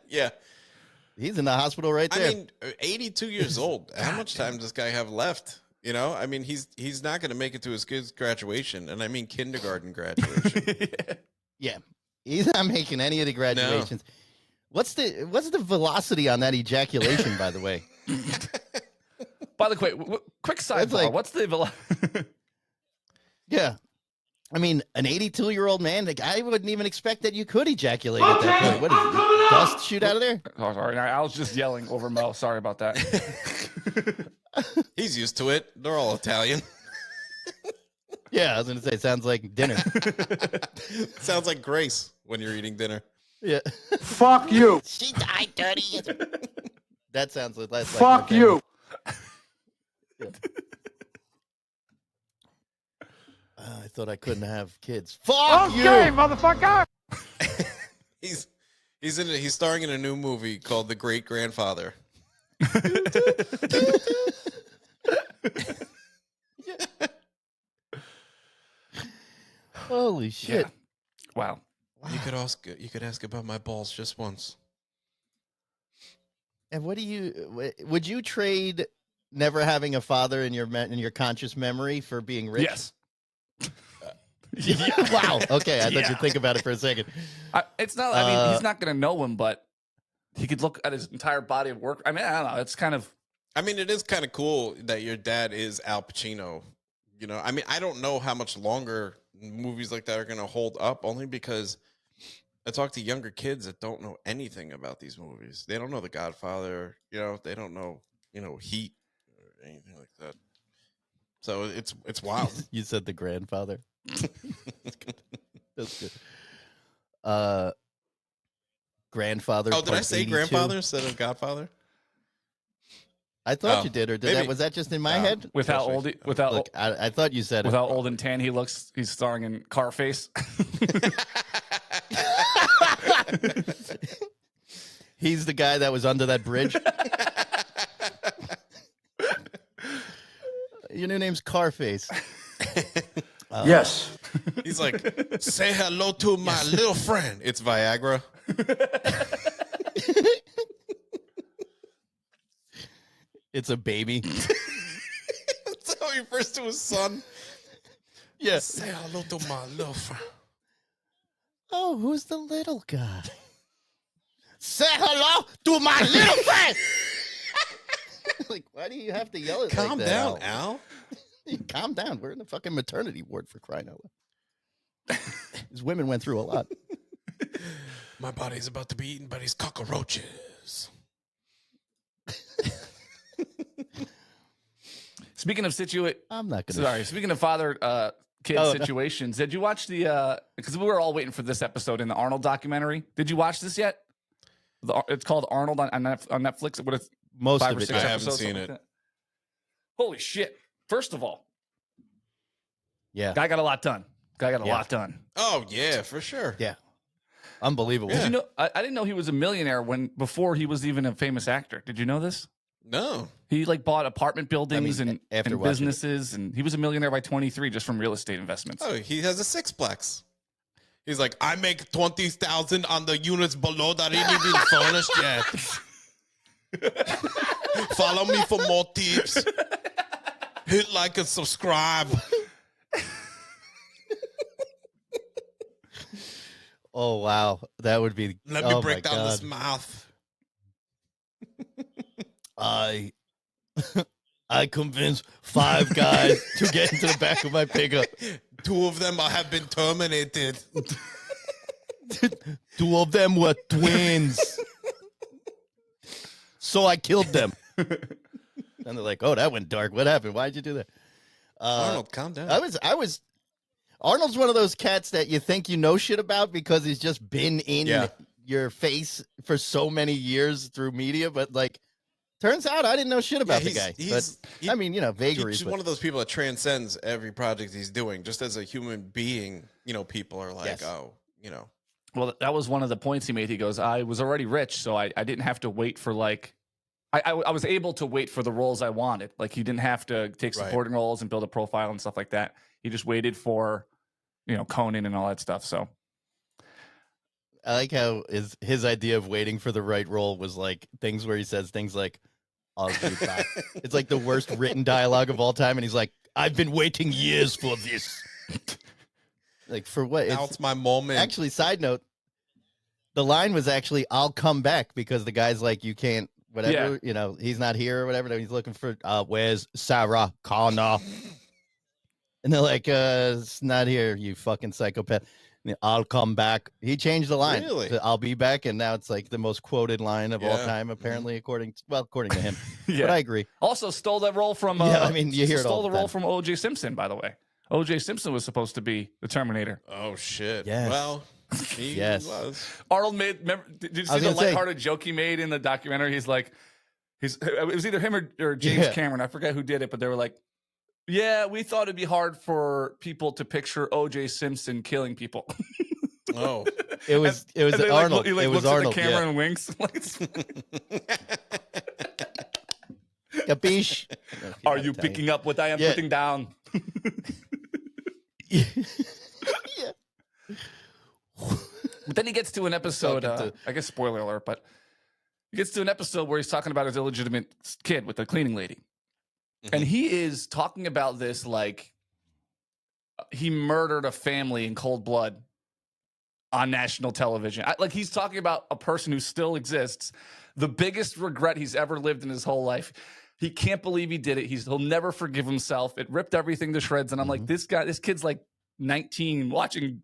S2: Yeah.
S3: He's in the hospital right there.
S2: I mean, 82 years old. How much time does this guy have left? You know, I mean, he's not going to make it to his kid's graduation, and I mean kindergarten graduation.
S3: yeah, he's not making any of the graduations. What's the velocity on that ejaculation, by the way?
S1: By the way, quick
S3: That's
S1: sidebar.
S3: like-
S1: What's the
S3: Yeah, I mean, an 82-year-old man, the guy wouldn't even expect that you could ejaculate at that point. What is dust shoot out of there?
S1: Oh, sorry. I was just yelling over Mo. Sorry about that.
S2: He's used to it. They're all Italian.
S3: Yeah, I was going to say, sounds like dinner.
S2: Sounds like Grace when you're eating dinner.
S3: Yeah.
S4: Fuck you.
S3: She died 30 years ago. That sounds like that's
S4: Fuck you.
S3: Yeah. I thought I couldn't have kids. Fuck you,
S4: motherfucker.
S2: He's starring in a new movie called The Great Grandfather.
S3: Holy shit.
S1: Yeah. Wow.
S2: You could ask about my balls just once.
S3: And would you trade never having a father in your conscious memory for being rich?
S1: Yes.
S3: Wow. Okay, I thought
S1: Yeah.
S3: you'd think about it for a second.
S1: It's not. I mean, he's not going to know him, but he could look at his entire body of work. I mean, I don't know. It's kind of.
S2: I mean, it is kind of cool that your dad is Al Pacino. You know, I mean, I don't know how much longer movies like that are going to hold up, only because I talk to younger kids that don't know anything about these movies. They don't know The Godfather. You know, they don't know, Heat or anything like that. So it's wild.
S3: You said the grandfather. That's good. Grandfather.
S2: Oh, did I
S3: part
S2: say
S3: 82.
S2: grandfather instead of Godfather?
S3: I thought
S2: Oh,
S3: you did, or
S2: maybe.
S3: was that just in my head?
S1: With how old?
S3: Look, I thought you said
S1: with
S3: it.
S1: how old and tan he looks, he's starring in Carface.
S3: He's the guy that was under that bridge. Your new name's Carface.
S4: Yes.
S2: He's like, say hello to my little friend. It's Viagra.
S3: It's a baby.
S2: That's how he refers to his son.
S3: Yes.
S2: Say hello to my little friend.
S3: Oh, who's the little guy? Say hello to my little friend. Like, why do you have to yell it
S2: Calm
S3: like that?
S2: down, Al.
S3: Calm down. We're in the fucking maternity ward, for crying out loud. These women went through a lot.
S2: My body's about to be eaten by these cockroaches.
S1: Speaking of
S3: I'm not gonna.
S1: sorry. Speaking of father kid
S3: Oh, no.
S1: situations, did you watch the? Because we were all waiting for this episode in the Arnold documentary. Did you watch this yet? It's called Arnold on Netflix. What is
S3: Most
S1: 5
S3: of
S1: or
S3: it.
S1: 6
S2: I haven't
S1: episodes?
S2: seen
S1: something
S2: it.
S1: like that? Holy shit! First of all,
S3: Yeah.
S1: guy got a lot done. Guy got a
S3: Yeah.
S1: lot done.
S2: Oh, yeah, for sure.
S3: Yeah. Unbelievable.
S1: Did you know? I didn't know he was a millionaire before he was even a famous actor. Did you know this?
S2: No.
S1: He bought apartment buildings
S3: after
S1: and
S3: watching it.
S1: businesses, and he was a millionaire by 23 just from real estate investments.
S2: Oh, he has a sixplex. He's like, I make 20,000 on the units below that ain't even furnished yet. Follow me for more tips. Hit like and subscribe.
S3: Oh wow, that would be.
S2: Let me
S3: oh,
S2: break
S3: my
S2: down
S3: God.
S2: this mouth.
S3: I convinced 5 guys to get into the back of my pickup.
S2: 2 of them have been terminated.
S3: 2 of them were twins. So I killed them. And they're like, "Oh, that went dark. What happened? Why'd you do that?"
S2: Arnold, calm down.
S3: I was. Arnold's one of those cats that you think you know shit about because he's just been in your face for so many years through media, but like, turns out I didn't know shit about the guy. I mean, vagaries.
S2: He's
S3: But
S2: one of those people that transcends every project he's doing. Just as a human being, people are like,
S3: Yes.
S2: oh,
S1: Well, that was one of the points he made. He goes, I was already rich, so I didn't have to wait for I was able to wait for the roles I wanted. Like, he didn't have to take
S2: Right.
S1: supporting roles and build a profile and stuff like that. He just waited for, Conan and all that stuff. So
S3: I like how his idea of waiting for the right role was like things where he says things like, "I'll be back." It's like the worst written dialogue of all time, and he's like, "I've been waiting years for this." Like, for what?
S2: now it's my moment.
S3: Actually, side note, the line was actually, "I'll come back," because the guy's like, "You can't, whatever, he's not here or whatever." He's looking for, where's Sarah Connor? And they're like, it's not here, you fucking psychopath. I'll come back. He changed the line.
S2: Really?
S3: To, I'll be back, and now it's like the most quoted line of all
S2: Yeah.
S3: time, apparently, according to him.
S1: Yeah.
S3: But I agree.
S1: Also stole that role from.
S3: Yeah, I mean, you hear it
S1: stole
S3: all
S1: the
S3: the
S1: role
S3: time.
S1: from O.J. Simpson, by the way. O.J. Simpson was supposed to be the Terminator.
S2: Oh shit.
S3: Yes.
S2: Well, he
S3: Yes.
S2: was.
S1: Arnold made. Did you
S3: I
S1: see
S3: was
S1: the
S3: gonna say-
S1: lighthearted joke he made in the documentary? He's like, it was either him or James
S3: Yeah.
S1: Cameron. I forget who did it, but they were like, "Yeah, we thought it'd be hard for people to picture O.J. Simpson killing people."
S2: Oh.
S3: It was
S1: And then,
S3: Arnold.
S1: He
S3: it was
S1: looks
S3: Arnold.
S1: at the camera
S3: Yeah.
S1: and winks. Like,
S3: Capiche?
S1: are you picking up what I am
S3: Yeah.
S1: putting down?
S3: Yeah.
S1: But then he gets to an episode.
S3: Talking
S1: I guess spoiler alert, but he gets to an episode where he's talking about his illegitimate kid with the cleaning lady, and he is talking about this like he murdered a family in cold blood on national television. Like he's talking about a person who still exists, the biggest regret he's ever lived in his whole life. He can't believe he did it. He'll never forgive himself. It ripped everything to shreds. And I'm like, this kid's like 19,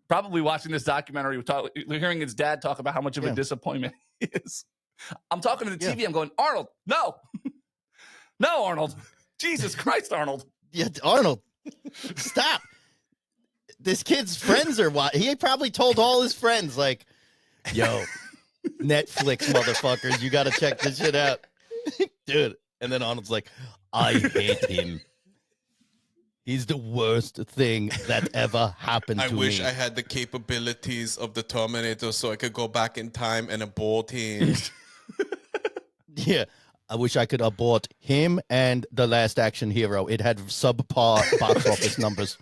S1: probably watching this documentary, hearing his dad talk about how much of a disappointment he is. I'm talking to the TV. I'm going, Arnold, no, no, Arnold, Jesus Christ, Arnold.
S3: Yeah, Arnold, stop. This kid's friends are what he probably told all his friends, like, yo, Netflix motherfuckers, you got to check this shit out, dude. And then Arnold's like, I hate him. He's the worst thing that ever happened to me.
S2: I wish I had the capabilities of the Terminator so I could go back in time and abort him.
S3: Yeah. I wish I could abort him and The Last Action Hero. It had subpar box office numbers.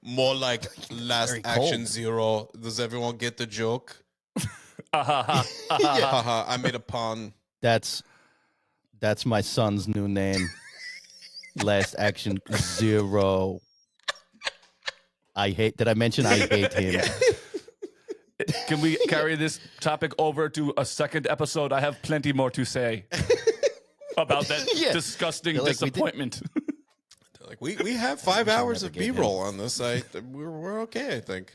S2: More like Last
S3: Very
S2: Action
S3: cold.
S2: Zero. Does everyone get the joke?
S3: Yeah.
S2: Haha, I made a pun.
S3: That's my son's new name. Last Action Zero. Did I mention I hate him?
S1: Can we carry this topic over to a second episode? I have plenty more to say about that
S3: Yeah.
S1: disgusting
S3: They're like, we did-
S1: disappointment.
S2: Like we have 5 hours
S3: never
S2: of
S3: get him.
S2: B-roll on this. We're okay, I think.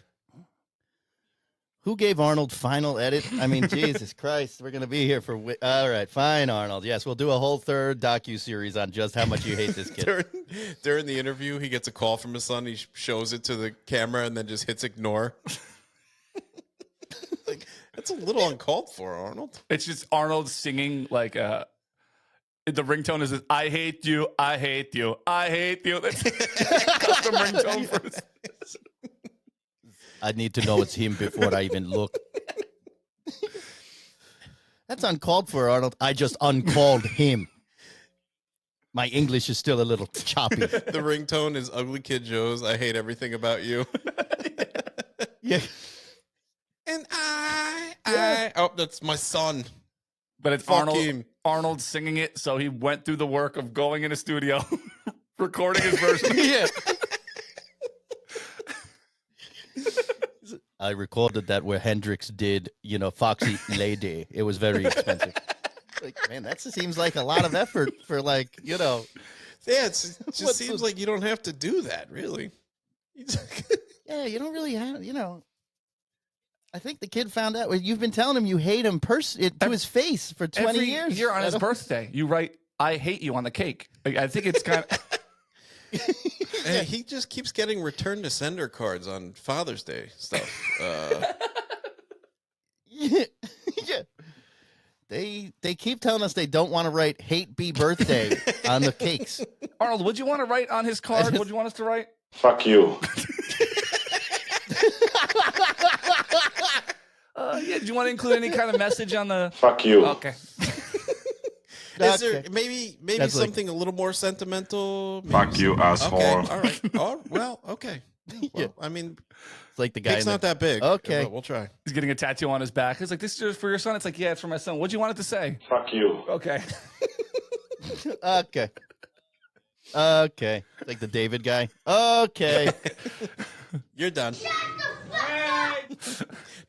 S3: Who gave Arnold final edit? I mean, Jesus Christ, we're gonna be here for. All right, fine, Arnold. Yes, we'll do a whole third docu-series on just how much you hate this kid.
S2: During the interview, he gets a call from his son. He shows it to the camera and then just hits ignore. Like, that's a little uncalled for, Arnold.
S1: It's just Arnold singing like the ringtone is I hate you, I hate you, I hate you. That's custom ringtone for his.
S3: I need to know it's him before I even look. That's uncalled for, Arnold. I just uncalled him. My English is still a little choppy.
S2: The ringtone is Ugly Kid Joe's I Hate Everything About You.
S3: Yeah.
S2: And oh, that's my son.
S1: But it's
S2: Fuck him.
S1: Arnold singing it, so he went through the work of going in a studio, recording his version.
S3: Yeah. I recorded that where Hendrix did, Foxy Lady. It was very expensive. Like, man, that seems like a lot of effort for
S2: Yeah, it just
S3: What's
S2: seems
S3: the-
S2: like you don't have to do that, really.
S3: Yeah, you don't really have, I think the kid found out. You've been telling him you hate him to his face for 20
S1: Every
S3: years.
S1: year on his birthday, you write "I hate you" on the cake. I think it's kind of.
S2: And he just keeps getting return to sender cards on Father's Day stuff.
S3: Yeah. Yeah. They keep telling us they don't want to write "Hate Be Birthday" on the cakes.
S1: Arnold, would you want to write on his card? Would you want us to write?
S8: Fuck you.
S1: Yeah. Do you want to include any kind of message on the?
S8: Fuck you.
S1: Okay.
S2: Is there
S3: Okay.
S2: maybe
S3: That's like-
S2: something a little more sentimental? Maybe
S8: Fuck you, asshole.
S2: Okay, all right. Oh, well, okay. Well,
S3: Yeah.
S2: I mean,
S3: It's like the guy.
S2: it's
S3: in
S2: not
S3: the,
S2: that big.
S3: Okay.
S2: but we'll try.
S1: He's getting a tattoo on his back. He's like, "This is just for your son." It's like, "Yeah, it's for my son." What'd you want it to say?
S8: Fuck you.
S1: Okay.
S3: Okay. Okay. It's like the David guy. Okay.
S2: You're done.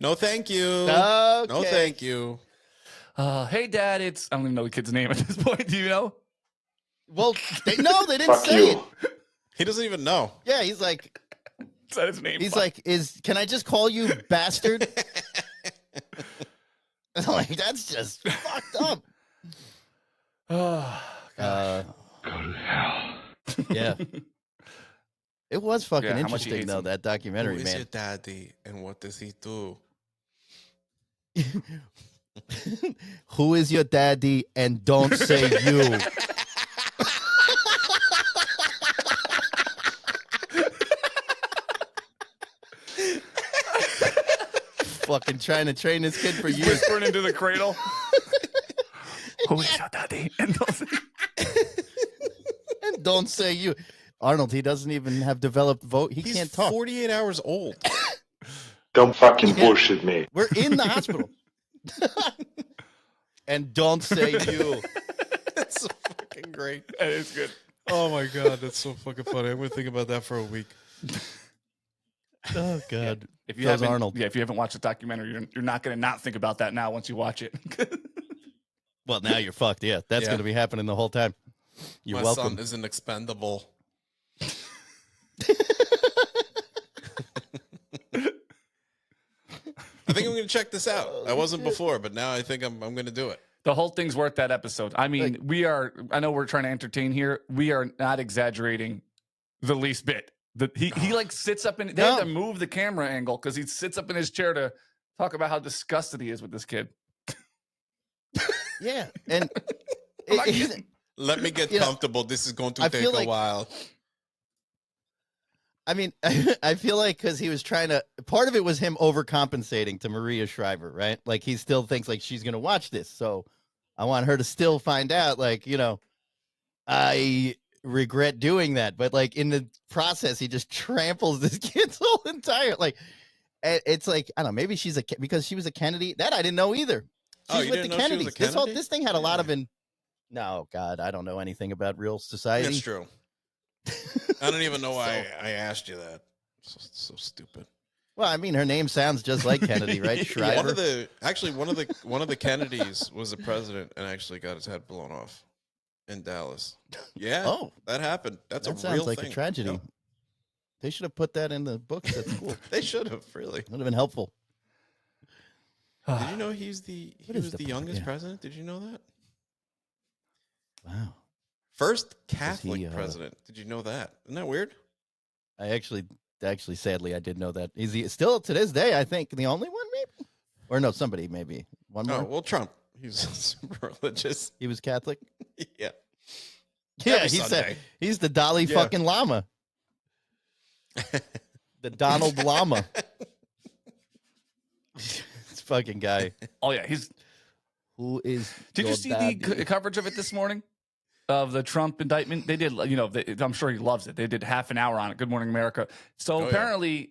S2: No, thank you.
S3: Okay.
S2: No, thank you.
S1: Hey, Dad. I don't even know the kid's name at this point. Do you know?
S3: Well, they didn't
S8: Fuck
S3: say
S8: you.
S3: it.
S2: He doesn't even know.
S3: Yeah, he's like,
S1: Is that his name?
S3: he's like, can I just call you bastard? I'm like, that's just fucked up.
S1: Oh,
S3: Uh, yeah. It was fucking
S1: Yeah, how much he
S3: interesting,
S1: hates
S3: though,
S1: him.
S3: that
S2: Who
S3: documentary,
S2: is
S3: man.
S2: your daddy and what does he do?
S3: Who is your daddy? And don't say you. Fucking trying to train this kid for years.
S1: Whispering into the cradle. Who is your daddy? And
S3: And don't say you. Arnold, he doesn't even have developed vote. He
S2: He's
S3: can't talk.
S2: 48 hours old.
S8: Don't fucking bullshit me.
S3: We're in the hospital. And don't say you.
S2: That's so fucking great.
S1: That is good.
S2: Oh my god, that's so fucking funny. I'm gonna think about that for a week.
S3: Oh God.
S1: If you
S3: Goes
S1: haven't,
S3: Arnold.
S1: yeah, if you haven't watched the documentary, you're not going to not think about that now once you watch it.
S3: Well, now you're fucked. Yeah, that's
S2: Yeah.
S3: going to be happening the whole time. You're
S2: My
S3: welcome.
S2: son isn't expendable. I think I'm gonna check this out. I wasn't before, but now I think I'm gonna do it.
S1: The whole thing's worth that episode. I mean, I know we're trying to entertain here. We are not exaggerating the least bit. He like sits up in, they have to move the camera angle because he sits up in his chair to talk about how disgusted he is with this kid.
S3: Yeah, and
S1: I'm not kidding.
S2: Let me get
S3: You know,
S2: comfortable. This is going to
S3: I
S2: take
S3: feel
S2: a
S3: like-
S2: while.
S3: I mean, I feel like because he was trying to, part of it was him overcompensating to Maria Shriver, right? Like he still thinks like she's going to watch this. So I want her to still find out, like, you know, I regret doing that. But like in the process, he just tramples this kid's whole entire, like, it's like, I don't know, maybe she's because she was a Kennedy. That I didn't know either.
S2: Oh,
S3: She's
S2: you
S3: with
S2: didn't
S3: the
S2: know she was a
S3: Kennedys.
S2: Kennedy?
S3: This thing had a lot of no, God, I don't know anything about real society.
S2: That's true. I don't even know why I asked you that. So stupid.
S3: Well, I mean, her name sounds just like Kennedy, right? Shriver.
S2: One of the Kennedys was the president and actually got his head blown off in Dallas. Yeah.
S3: Oh.
S2: that happened. That's
S3: That
S2: a
S3: sounds
S2: real
S3: like
S2: thing.
S3: a tragedy.
S2: Yep.
S3: They should have put that in the books at school.
S2: They should have really.
S3: Would have been helpful.
S2: Did you know he was
S3: What is
S2: the
S3: the
S2: youngest
S3: yeah.
S2: president? Did you know that?
S3: Wow.
S2: First Catholic
S3: he,
S2: president. Did you know that? Isn't that weird?
S3: I actually, sadly, I did know that. Is he still to this day? I think the only one, maybe, or no, somebody maybe one more.
S2: Oh, well, Trump. He's super religious.
S3: He was Catholic.
S2: Yeah.
S3: Yeah,
S2: Every
S3: he's
S2: Sunday.
S3: he's the Dolly
S2: Yeah.
S3: fucking llama, the Donald llama. This fucking guy.
S1: Oh yeah, he's.
S3: Who is?
S1: Did you
S3: your
S1: see
S3: daddy?
S1: the coverage of it this morning? Of the Trump indictment, they did. You know, I'm sure he loves it. They did half an hour on it. Good Morning America. So
S2: Oh, yeah.
S1: apparently,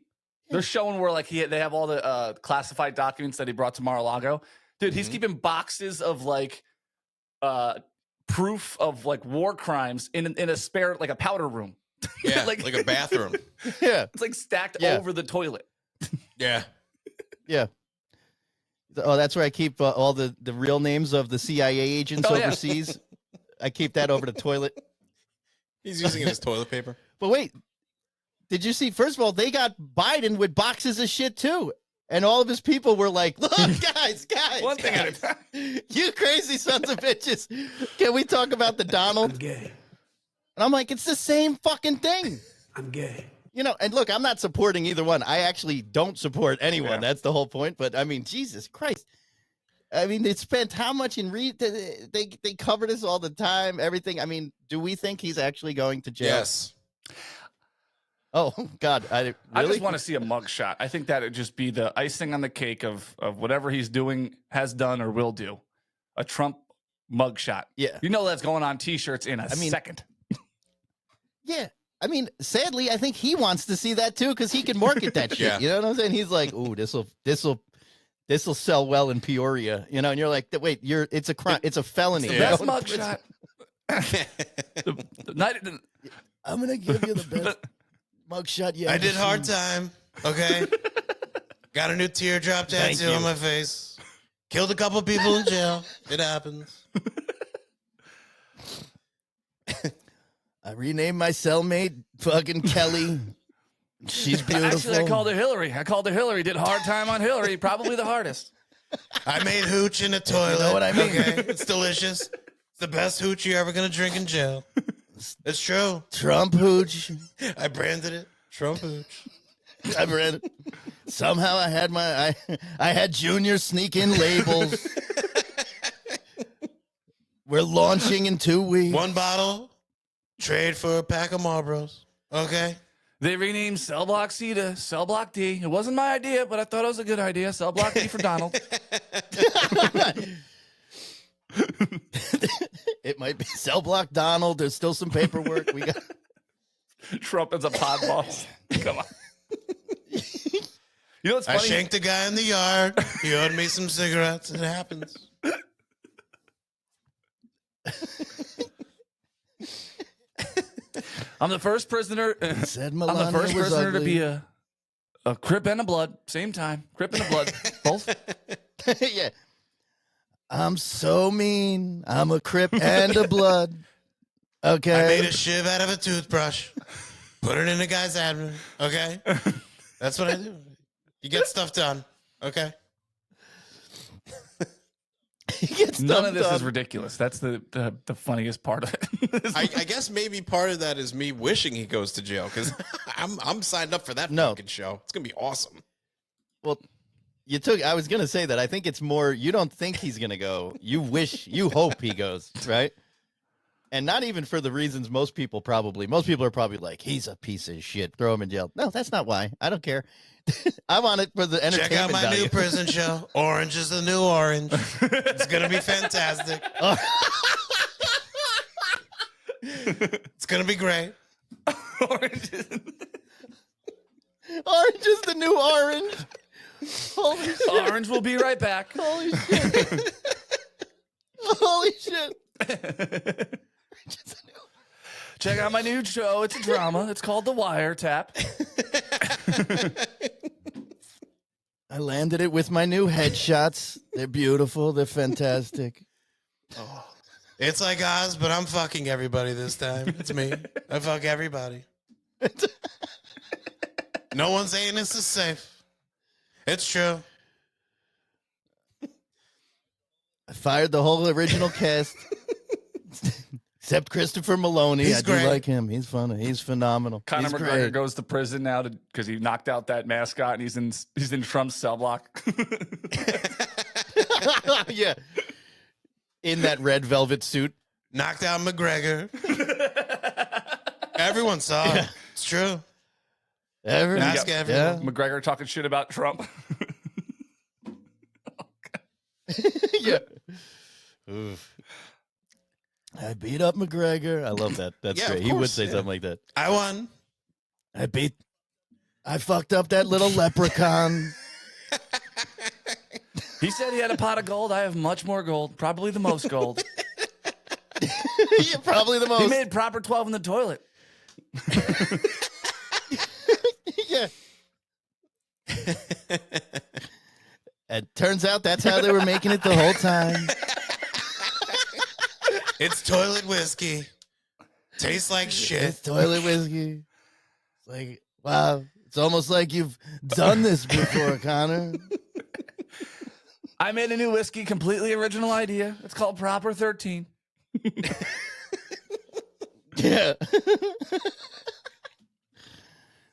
S1: they're showing where like they have all the classified documents that he brought to Mar-a-Lago. Dude, he's keeping boxes of like proof of like war crimes in a spare like a powder room.
S2: Yeah, like a bathroom.
S3: Yeah,
S1: It's like stacked
S3: Yeah.
S1: over the toilet.
S2: Yeah.
S3: yeah. Oh, that's where I keep all the real names of the CIA agents
S1: Oh, yeah.
S3: overseas. I keep that over the toilet.
S2: He's using it as toilet paper.
S3: But wait, did you see? First of all, they got Biden with boxes of shit too, and all of his people were like, "Look, guys,
S1: One thing at a
S3: guys,
S1: time.
S3: you crazy sons of bitches! Can we talk about the Donald?"
S9: I'm gay.
S3: And I'm like, it's the same fucking thing,
S9: I'm gay.
S3: you know. And look, I'm not supporting either one. I actually don't support anyone.
S1: Yeah.
S3: That's the whole point. But I mean, Jesus Christ. I mean, they spent how much in they cover this all the time, everything. I mean, do we think he's actually going to jail?
S2: Yes.
S3: Oh God,
S1: I
S3: really?
S1: just want to see a mug shot. I think that would just be the icing on the cake of whatever he's doing, has done, or will do. A Trump mug shot.
S3: Yeah.
S1: You know that's going on T-shirts in a second.
S3: Yeah. I mean, sadly, I think he wants to see that too because he can market that shit.
S2: Yeah.
S3: You know what I'm saying? He's like, "Ooh, this'll sell well in Peoria," you know. And you're like, "Wait, it's a crime. It's a felony."
S1: The best mug shot.
S3: I'm gonna give you the best mugshot yet.
S4: I did hard time. Okay. Got a new teardrop
S3: Thank
S4: tattoo on
S3: you.
S4: my face. Killed a couple people in jail. It happens.
S3: I renamed my cellmate fucking Kelly. She's beautiful.
S1: Actually, I called her Hillary. Did a hard time on Hillary. Probably the hardest.
S4: I made hooch in the toilet.
S3: You know what I mean?
S4: Okay, it's delicious. It's the best hooch you're ever gonna drink in jail. It's true.
S3: Trump hooch.
S4: I branded it Trump hooch.
S3: I branded it. Somehow I had Junior sneak in labels. We're launching in 2 weeks.
S4: 1 bottle, trade for a pack of Marlboros. Okay.
S1: They renamed Cell Block C to Cell Block D. It wasn't my idea, but I thought it was a good idea. Cell Block D for Donald.
S3: It might be Cell Block Donald. There's still some paperwork. We got
S1: Trump as a pod boss. Come on. You know what's
S4: I
S1: funny?
S4: shanked a guy in the yard. He owed me some cigarettes. It happens.
S1: I'm the first prisoner.
S3: said
S1: I'm the
S3: Melania
S1: first
S3: was
S1: prisoner to
S3: ugly.
S1: be a Crip and a Blood. Same time. Crip and a Blood. Both.
S3: Yeah. I'm so mean. I'm a Crip and a Blood. Okay.
S4: I made a shiv out of a toothbrush. Put it in a guy's abdomen. Okay. That's what I do. You get stuff done. Okay.
S3: He gets
S1: None
S3: stuff
S1: of this
S3: done.
S1: is ridiculous. That's the funniest part of it.
S2: I guess maybe part of that is me wishing he goes to jail because I'm signed up for that
S3: No.
S2: fucking show. It's gonna be awesome.
S3: Well, I was going to say that. I think it's more, you don't think he's going to go. You hope he goes, right? And not even for the reasons most people are probably like, he's a piece of shit. Throw him in jail. No, that's not why. I don't care. I want it for the entertainment
S4: Check out my
S3: value.
S4: new prison show. Orange is the new orange. It's going to be fantastic. It's going to be great.
S1: Orange is-
S3: Orange is the new orange. Holy shit.
S1: Orange will be right back.
S3: Holy shit. Holy shit.
S1: Check out my new show. It's a drama. It's called The Wiretap.
S3: I landed it with my new headshots. They're beautiful. They're fantastic.
S4: It's like Oz, but I'm fucking everybody this time. It's me. I fuck everybody. No one's anus is safe. It's true.
S3: I fired the whole original cast. Except Christopher Maloney.
S4: He's
S3: I do
S4: great.
S3: like him. He's funny. He's phenomenal.
S1: Conor
S3: He's
S1: McGregor
S3: great.
S1: goes to prison now because he knocked out that mascot and he's in Trump's cell block.
S3: Yeah. In that red velvet suit.
S4: Knocked out McGregor. Everyone saw it. It's true.
S3: Everyone.
S4: Ask everyone.
S1: McGregor talking shit about Trump.
S3: Yeah. Oof. I beat up McGregor. I love that. That's
S2: Yeah,
S3: great.
S2: of
S3: He would
S2: course,
S3: say
S2: yeah.
S3: something like that.
S4: I won.
S3: I fucked up that little leprechaun.
S1: He said he had a pot of gold. I have much more gold, probably the most gold.
S3: Yeah, probably the most.
S1: He made proper 12 in the toilet.
S3: Yeah. It turns out that's how they were making it the whole time.
S4: It's toilet whiskey. Tastes like
S3: It's
S4: shit.
S3: toilet whiskey. It's like, wow. It's almost like you've done this before, Connor.
S1: I made a new whiskey, completely original idea. It's called Proper 13.
S3: Yeah.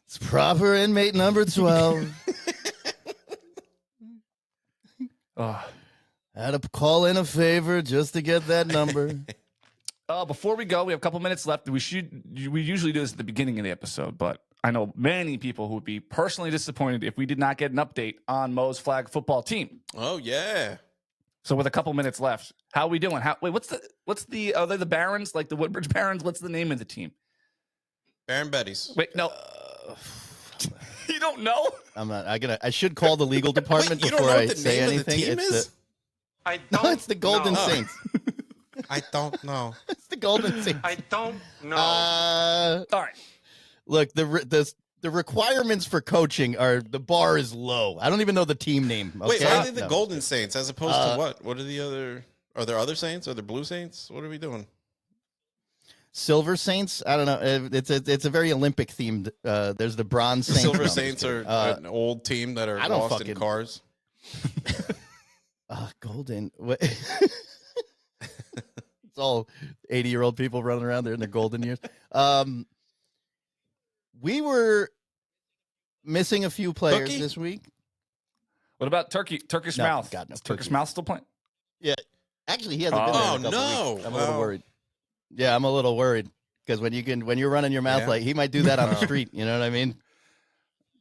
S3: It's proper inmate number 12.
S1: Oh.
S3: I had to call in a favor just to get that number.
S1: Before we go, we have a couple minutes left. We usually do this at the beginning of the episode, but I know many people who would be personally disappointed if we did not get an update on Mo's flag football team.
S2: Oh yeah.
S1: So with a couple minutes left, how are we doing? What's the are they the Barons, like the Woodbridge Barons? What's the name of the team?
S2: Baron Betty's.
S1: Wait, no. You don't know?
S3: I'm not. I should call the legal department
S2: Wait, you don't
S3: before
S2: know
S3: I
S2: what the
S3: say
S2: name of the
S3: anything.
S2: team
S3: It's
S2: is?
S9: I
S3: no,
S9: don't
S3: it's the Golden
S9: know.
S3: Saints.
S4: I don't know.
S3: It's the Golden Saints.
S9: I don't know.
S1: All right.
S3: Look, the requirements for coaching are the bar is low. I don't even know the team name.
S2: Wait,
S3: okay?
S2: why are they the
S3: No.
S2: Golden Saints as opposed to what? What are the other? Are there other Saints? Are there Blue Saints? What are we doing?
S3: Silver Saints. I don't know. It's a very Olympic themed. There's the Bronze
S2: The
S3: Saints.
S2: Silver
S3: No, I'm just
S2: Saints are
S3: kidding.
S2: an old team that are
S3: I don't
S2: lost in
S3: fucking-
S2: cars.
S3: Golden. It's all 80-year-old people running around there in their golden years. We were missing a few players
S2: Cookie?
S3: this week.
S1: What about Turkish
S3: No,
S1: Mouth?
S3: God, no,
S1: Is Turkish
S3: Cookie.
S1: Mouth still playing?
S3: Actually, he hasn't been there in a couple
S2: no.
S3: weeks. I'm a little worried. Yeah, I'm a little worried because when you're running your mouth
S2: Yeah.
S3: like he might do that on the street. You know what I mean?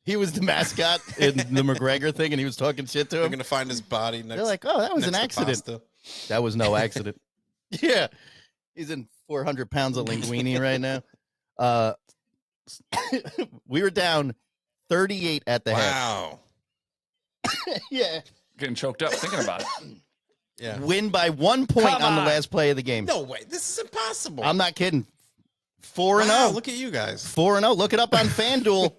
S3: He was the mascot in the McGregor thing, and he was talking shit to
S2: They're
S3: him.
S2: gonna find his body next.
S3: They're like, "Oh, that was an
S2: next to
S3: accident."
S2: pasta.
S3: That was no accident. Yeah, he's in 400 pounds of linguine right now. We were down 38 at the half.
S2: Wow.
S3: Yeah,
S1: Getting choked up thinking about it.
S2: Yeah.
S3: win by 1 point
S1: Come
S3: on the
S1: on.
S3: last play of the game.
S2: No way. This is impossible.
S3: I'm not kidding. 4-0.
S2: Wow, look at you guys.
S3: 4-0. Look it up on FanDuel.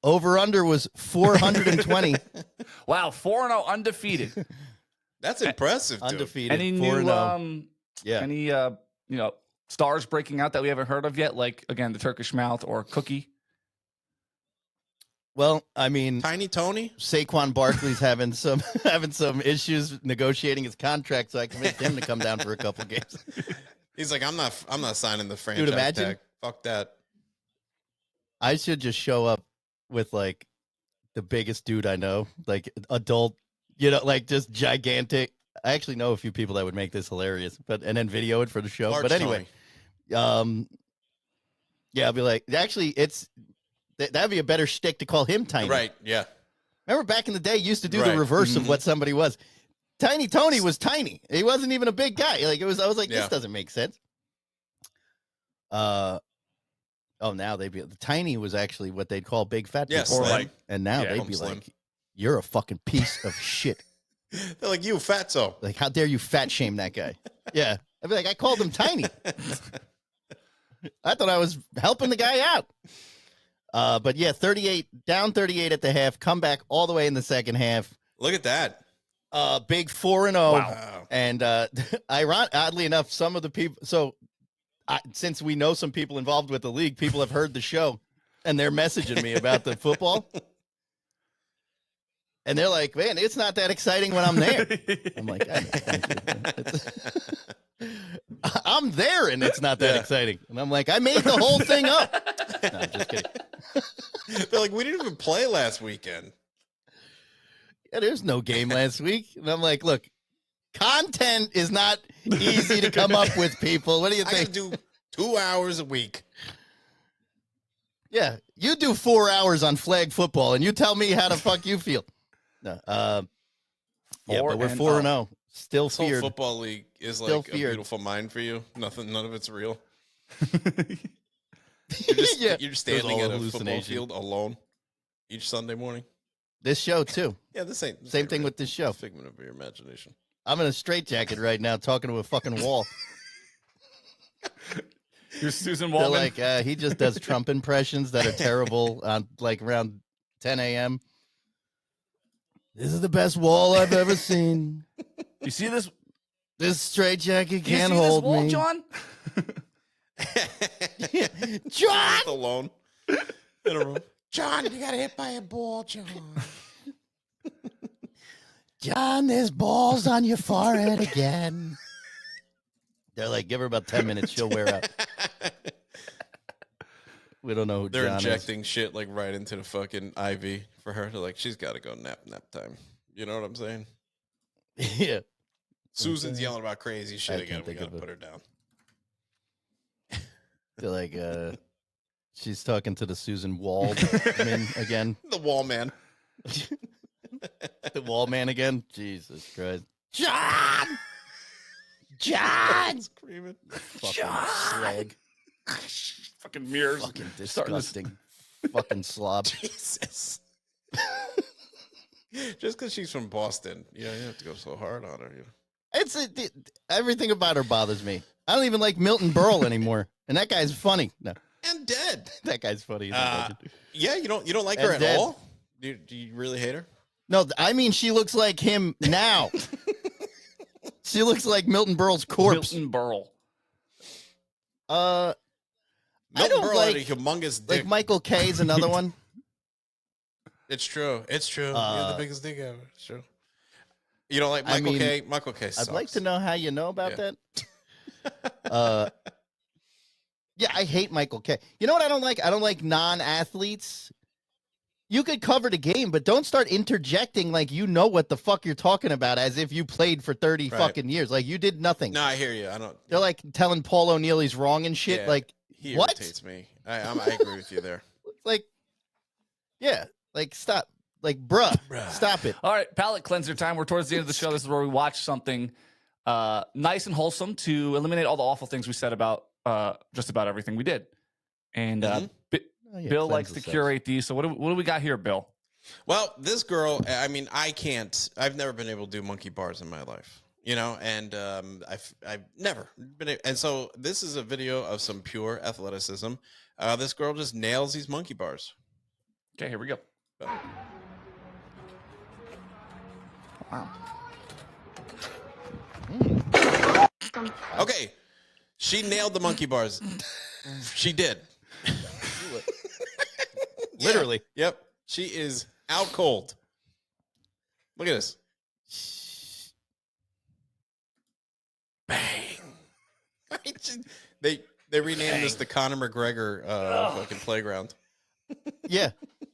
S3: Over under was 420.
S1: Wow, 4-0 undefeated.
S2: That's impressive, dude.
S3: Undefeated.
S1: Any
S3: 4-0.
S1: new
S3: Yeah.
S1: any stars breaking out that we haven't heard of yet? Like again, the Turkish Mouth or Cookie.
S3: Well, I mean,
S2: Tiny Tony.
S3: Saquon Barkley's having some issues negotiating his contract, so I convinced him to come down for a couple games.
S2: He's like, I'm not signing the franchise
S3: imagine.
S2: tag. Fuck that.
S3: I should just show up with like the biggest dude I know, like adult, like just gigantic. I actually know a few people that would make this hilarious, and then video it for the show.
S2: Large
S3: But anyway, yeah, I'll be like, actually, that'd be a better shtick to call him Tiny.
S2: Right. Yeah.
S3: Remember back in the day, you used to do
S2: Right.
S3: the reverse
S2: Mhm.
S3: of what somebody was. Tiny Tony was tiny. He wasn't even a big guy. Like I was like,
S2: Yeah.
S3: this doesn't make sense. Now the tiny was actually what they'd call big fat
S2: Yeah.
S3: people.
S1: Or
S2: Slim.
S1: like-
S3: And now
S1: Yeah,
S3: they'd
S2: I'm
S3: be
S2: slim.
S3: like, you're a fucking piece of shit.
S2: They're like, you fatso.
S3: Like, how dare you fat shame that guy? Yeah. I'd be like, I called him tiny. I thought I was helping the guy out. But yeah, 38 at the half, come back all the way in the second half.
S2: Look at that.
S3: Big 4-0.
S2: Wow.
S3: And oddly enough, some of the people, since we know some people involved with the league, people have heard the show and they're messaging me about the football. And they're like, man, it's not that exciting when I'm there. I'm like, I know, thank you. I'm there and it's not that
S2: Yeah.
S3: exciting. And I'm like, I made the whole thing up. No, I'm just kidding.
S2: They're like, we didn't even play last weekend.
S3: Yeah, there's no game last week. And I'm like, look, content is not easy to come up with, people. What do you
S2: I
S3: think?
S2: gotta do 2 hours a week.
S3: Yeah, you do 4 hours on flag football, and you tell me how the fuck you feel. No, yeah, but we're 4-0. Still
S2: This whole
S3: feared.
S2: football league is
S3: Still
S2: like a
S3: feared.
S2: beautiful mind for you. None of it's real.
S3: Yeah.
S2: You're just
S3: It was
S2: standing
S3: all
S2: at a football
S3: hallucination.
S2: field alone each Sunday morning.
S3: This show too.
S2: Yeah, this ain't
S3: Same thing with this show.
S2: Figment of your imagination.
S3: I'm in a straitjacket right now, talking to a fucking wall.
S1: You're Susan
S3: They're
S1: Waldman.
S3: like, he just does Trump impressions that are terrible on like around 10 a.m. This is the best wall I've ever seen.
S1: you see this?
S3: This straitjacket
S1: You
S3: can't
S1: see this
S3: hold
S1: wall,
S3: me.
S1: John?
S3: John!
S2: Just alone in a room.
S4: John, you got hit by a ball, John.
S7: John, there's balls on your forehead again.
S3: They're like, give her about 10 minutes, she'll wear out. We don't know who
S2: They're
S3: John
S2: injecting shit like right into the fucking IV for her. They're like, she's got to go nap time. You know what I'm saying?
S3: is. Yeah.
S2: Susan's yelling about crazy shit
S3: I
S2: again.
S3: can't
S2: We
S3: think
S2: got
S3: of
S2: to
S3: it.
S2: put her down.
S3: They're like, she's talking to the Susan Waldman again.
S2: The wall man.
S3: The wall man again. Jesus Christ.
S7: John! John!
S2: Screaming.
S3: Fucking slag.
S1: Fucking mirrors.
S3: Fucking
S1: Starting to-
S3: disgusting. Fucking slob.
S2: Jesus. Just because she's from Boston, you have to go so hard on her. You know?
S3: Everything about her bothers me. I don't even like Milton Berle anymore. And that guy's funny. No,
S2: And dead.
S3: that guy's funny. He's a legend.
S2: Yeah, you don't like
S3: And
S2: her at
S3: dead.
S2: all? Do you really hate her?
S3: No, I mean, she looks like him now. She looks like Milton Berle's corpse.
S1: Milton Berle.
S3: I
S2: Milton
S3: don't
S2: Berle
S3: like,
S2: had a humongous dick.
S3: like Michael K's another one.
S2: It's true.
S4: It's true. You're the biggest dick ever. It's true.
S2: You don't like
S3: I
S2: Michael
S3: mean,
S2: K? Michael K sucks.
S3: I'd like to know how you know about
S2: Yeah.
S3: that. Yeah, I hate Michael K. You know what I don't like? I don't like non-athletes. You could cover the game, but don't start interjecting like you know what the fuck you're talking about as if you played for 30
S2: Right.
S3: fucking years. Like you did nothing.
S2: No, I hear you. I don't.
S3: They're like telling Paul O'Neill he's wrong and shit.
S2: Yeah,
S3: Like,
S2: he
S3: what?
S2: irritates me. I agree with you there.
S3: Like, yeah, like stop. Like, bruh, stop it.
S1: All right, palate cleanser time. We're towards the end of the show. This is where we watch something nice and wholesome to eliminate all the awful things we said about just about everything we did. And
S3: Oh, yeah,
S1: Bill
S3: cleanse
S1: likes
S3: the
S1: to
S3: sex.
S1: curate these. So what do we got here, Bill?
S2: Well, this girl, I mean, I can't. I've never been able to do monkey bars in my life, you know, and I've never been. And so this is a video of some pure athleticism. This girl just nails these monkey bars.
S1: Okay, here we go. Wow.
S2: Okay, she nailed the monkey bars. She did.
S3: Literally.
S2: Yep. She is out cold. Look at this. Bang. They renamed this the Conor McGregor fucking playground.
S3: Yeah.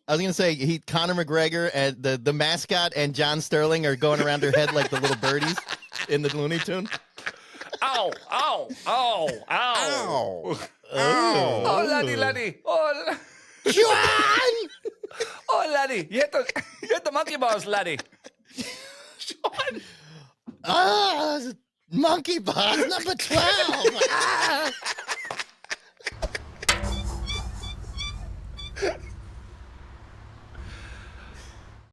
S3: I was gonna say Conor McGregor and the mascot and John Sterling are going around her head like the little birdies in the Looney Tune.
S1: Ow! Ow! Ow! Ow!
S2: Ow.
S1: Oh, laddie! Oh,
S7: John!
S1: oh, laddie! You hit the monkey bars, laddie. Sean.
S7: Monkey bars number 12.